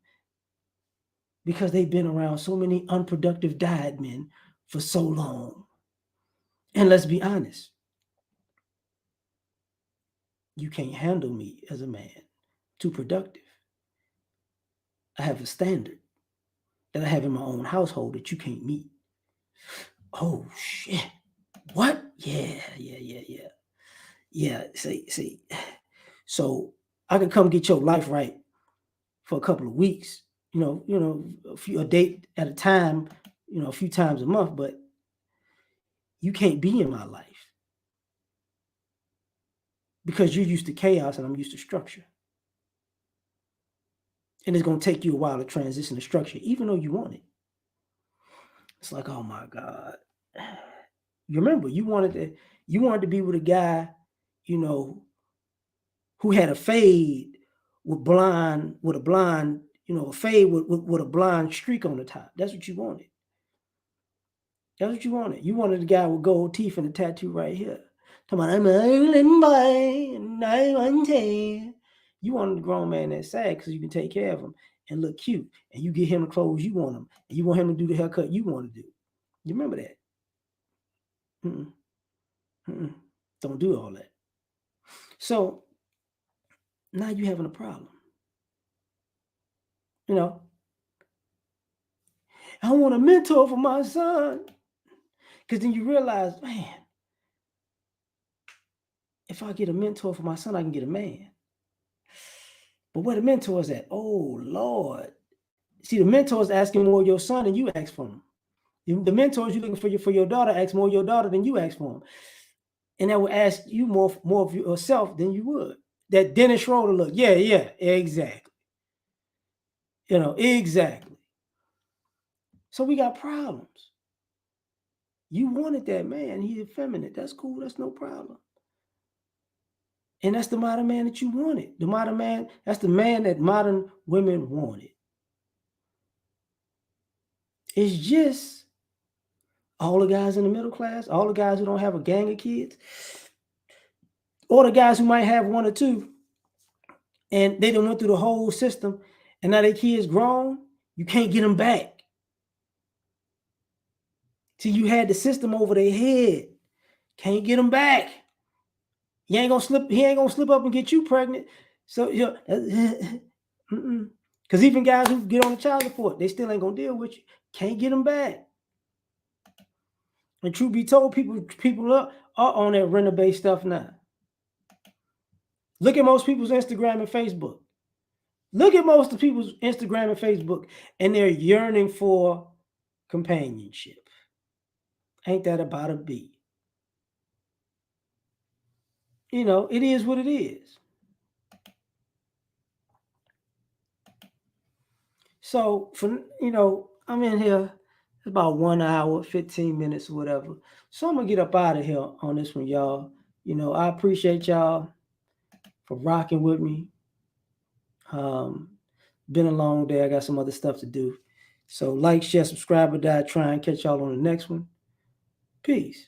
because they've been around so many unproductive died men for so long. And let's be honest, you can't handle me as a man. Too productive. I have a standard that I have in my own household that you can't meet. Oh shit. What? Yeah, yeah, yeah, yeah. Yeah. See. So I can come get your life right for a couple of weeks, a date at a time, a few times a month, but you can't be in my life because you're used to chaos and I'm used to structure. And it's gonna take you a while to transition to structure, even though you want it. It's like, oh my God. You remember you wanted to be with a guy, you know, who had a fade with a blonde, a fade with a blonde streak on the top. That's what you wanted. That's what you wanted. You wanted a guy with gold teeth and a tattoo right here. Come on, I'm a island boy and I want to. You wanted a grown man that's sad because you can take care of him and look cute, and you get him the clothes you want him, and you want him to do the haircut you want to do. You remember that? Mm-mm, mm-mm. Don't do all that. So now you having a problem. You know, I want a mentor for my son. Because then you realize, man, if I get a mentor for my son, I can get a man. But where the mentor is at? Oh, Lord. See, the mentor is asking more of your son than you ask for him. The mentors you looking for your daughter ask more of your daughter than you ask for him. And that will ask you more of yourself than you would. That Dennis Schroeder look. Yeah, yeah, exactly. Exactly. So we got problems. You wanted that man. He's effeminate. That's cool. That's no problem. And that's the modern man that you wanted. The modern man, that's the man that modern women wanted. It's just all the guys in the middle class, all the guys who don't have a gang of kids, or the guys who might have one or two, and they done went through the whole system, and now their kids grown, you can't get them back. See, you had the system over their head. Can't get them back. He ain't gonna slip up and get you pregnant. So because even guys who get on the child support, they still ain't gonna deal with you. Can't get them back. And truth be told, people are on that renter-based stuff now. Look at most people's Instagram and Facebook. Look at most of people's Instagram and Facebook, and they're yearning for companionship. Ain't that about a beat? It is what it is. So I'm in here. It's about 1 hour, 15 minutes, or whatever. So I'm gonna get up out of here on this one, y'all. I appreciate y'all for rocking with me. Um, been a long day. I got some other stuff to do. So like, share, subscribe, or die. Try and catch y'all on the next one. Peace.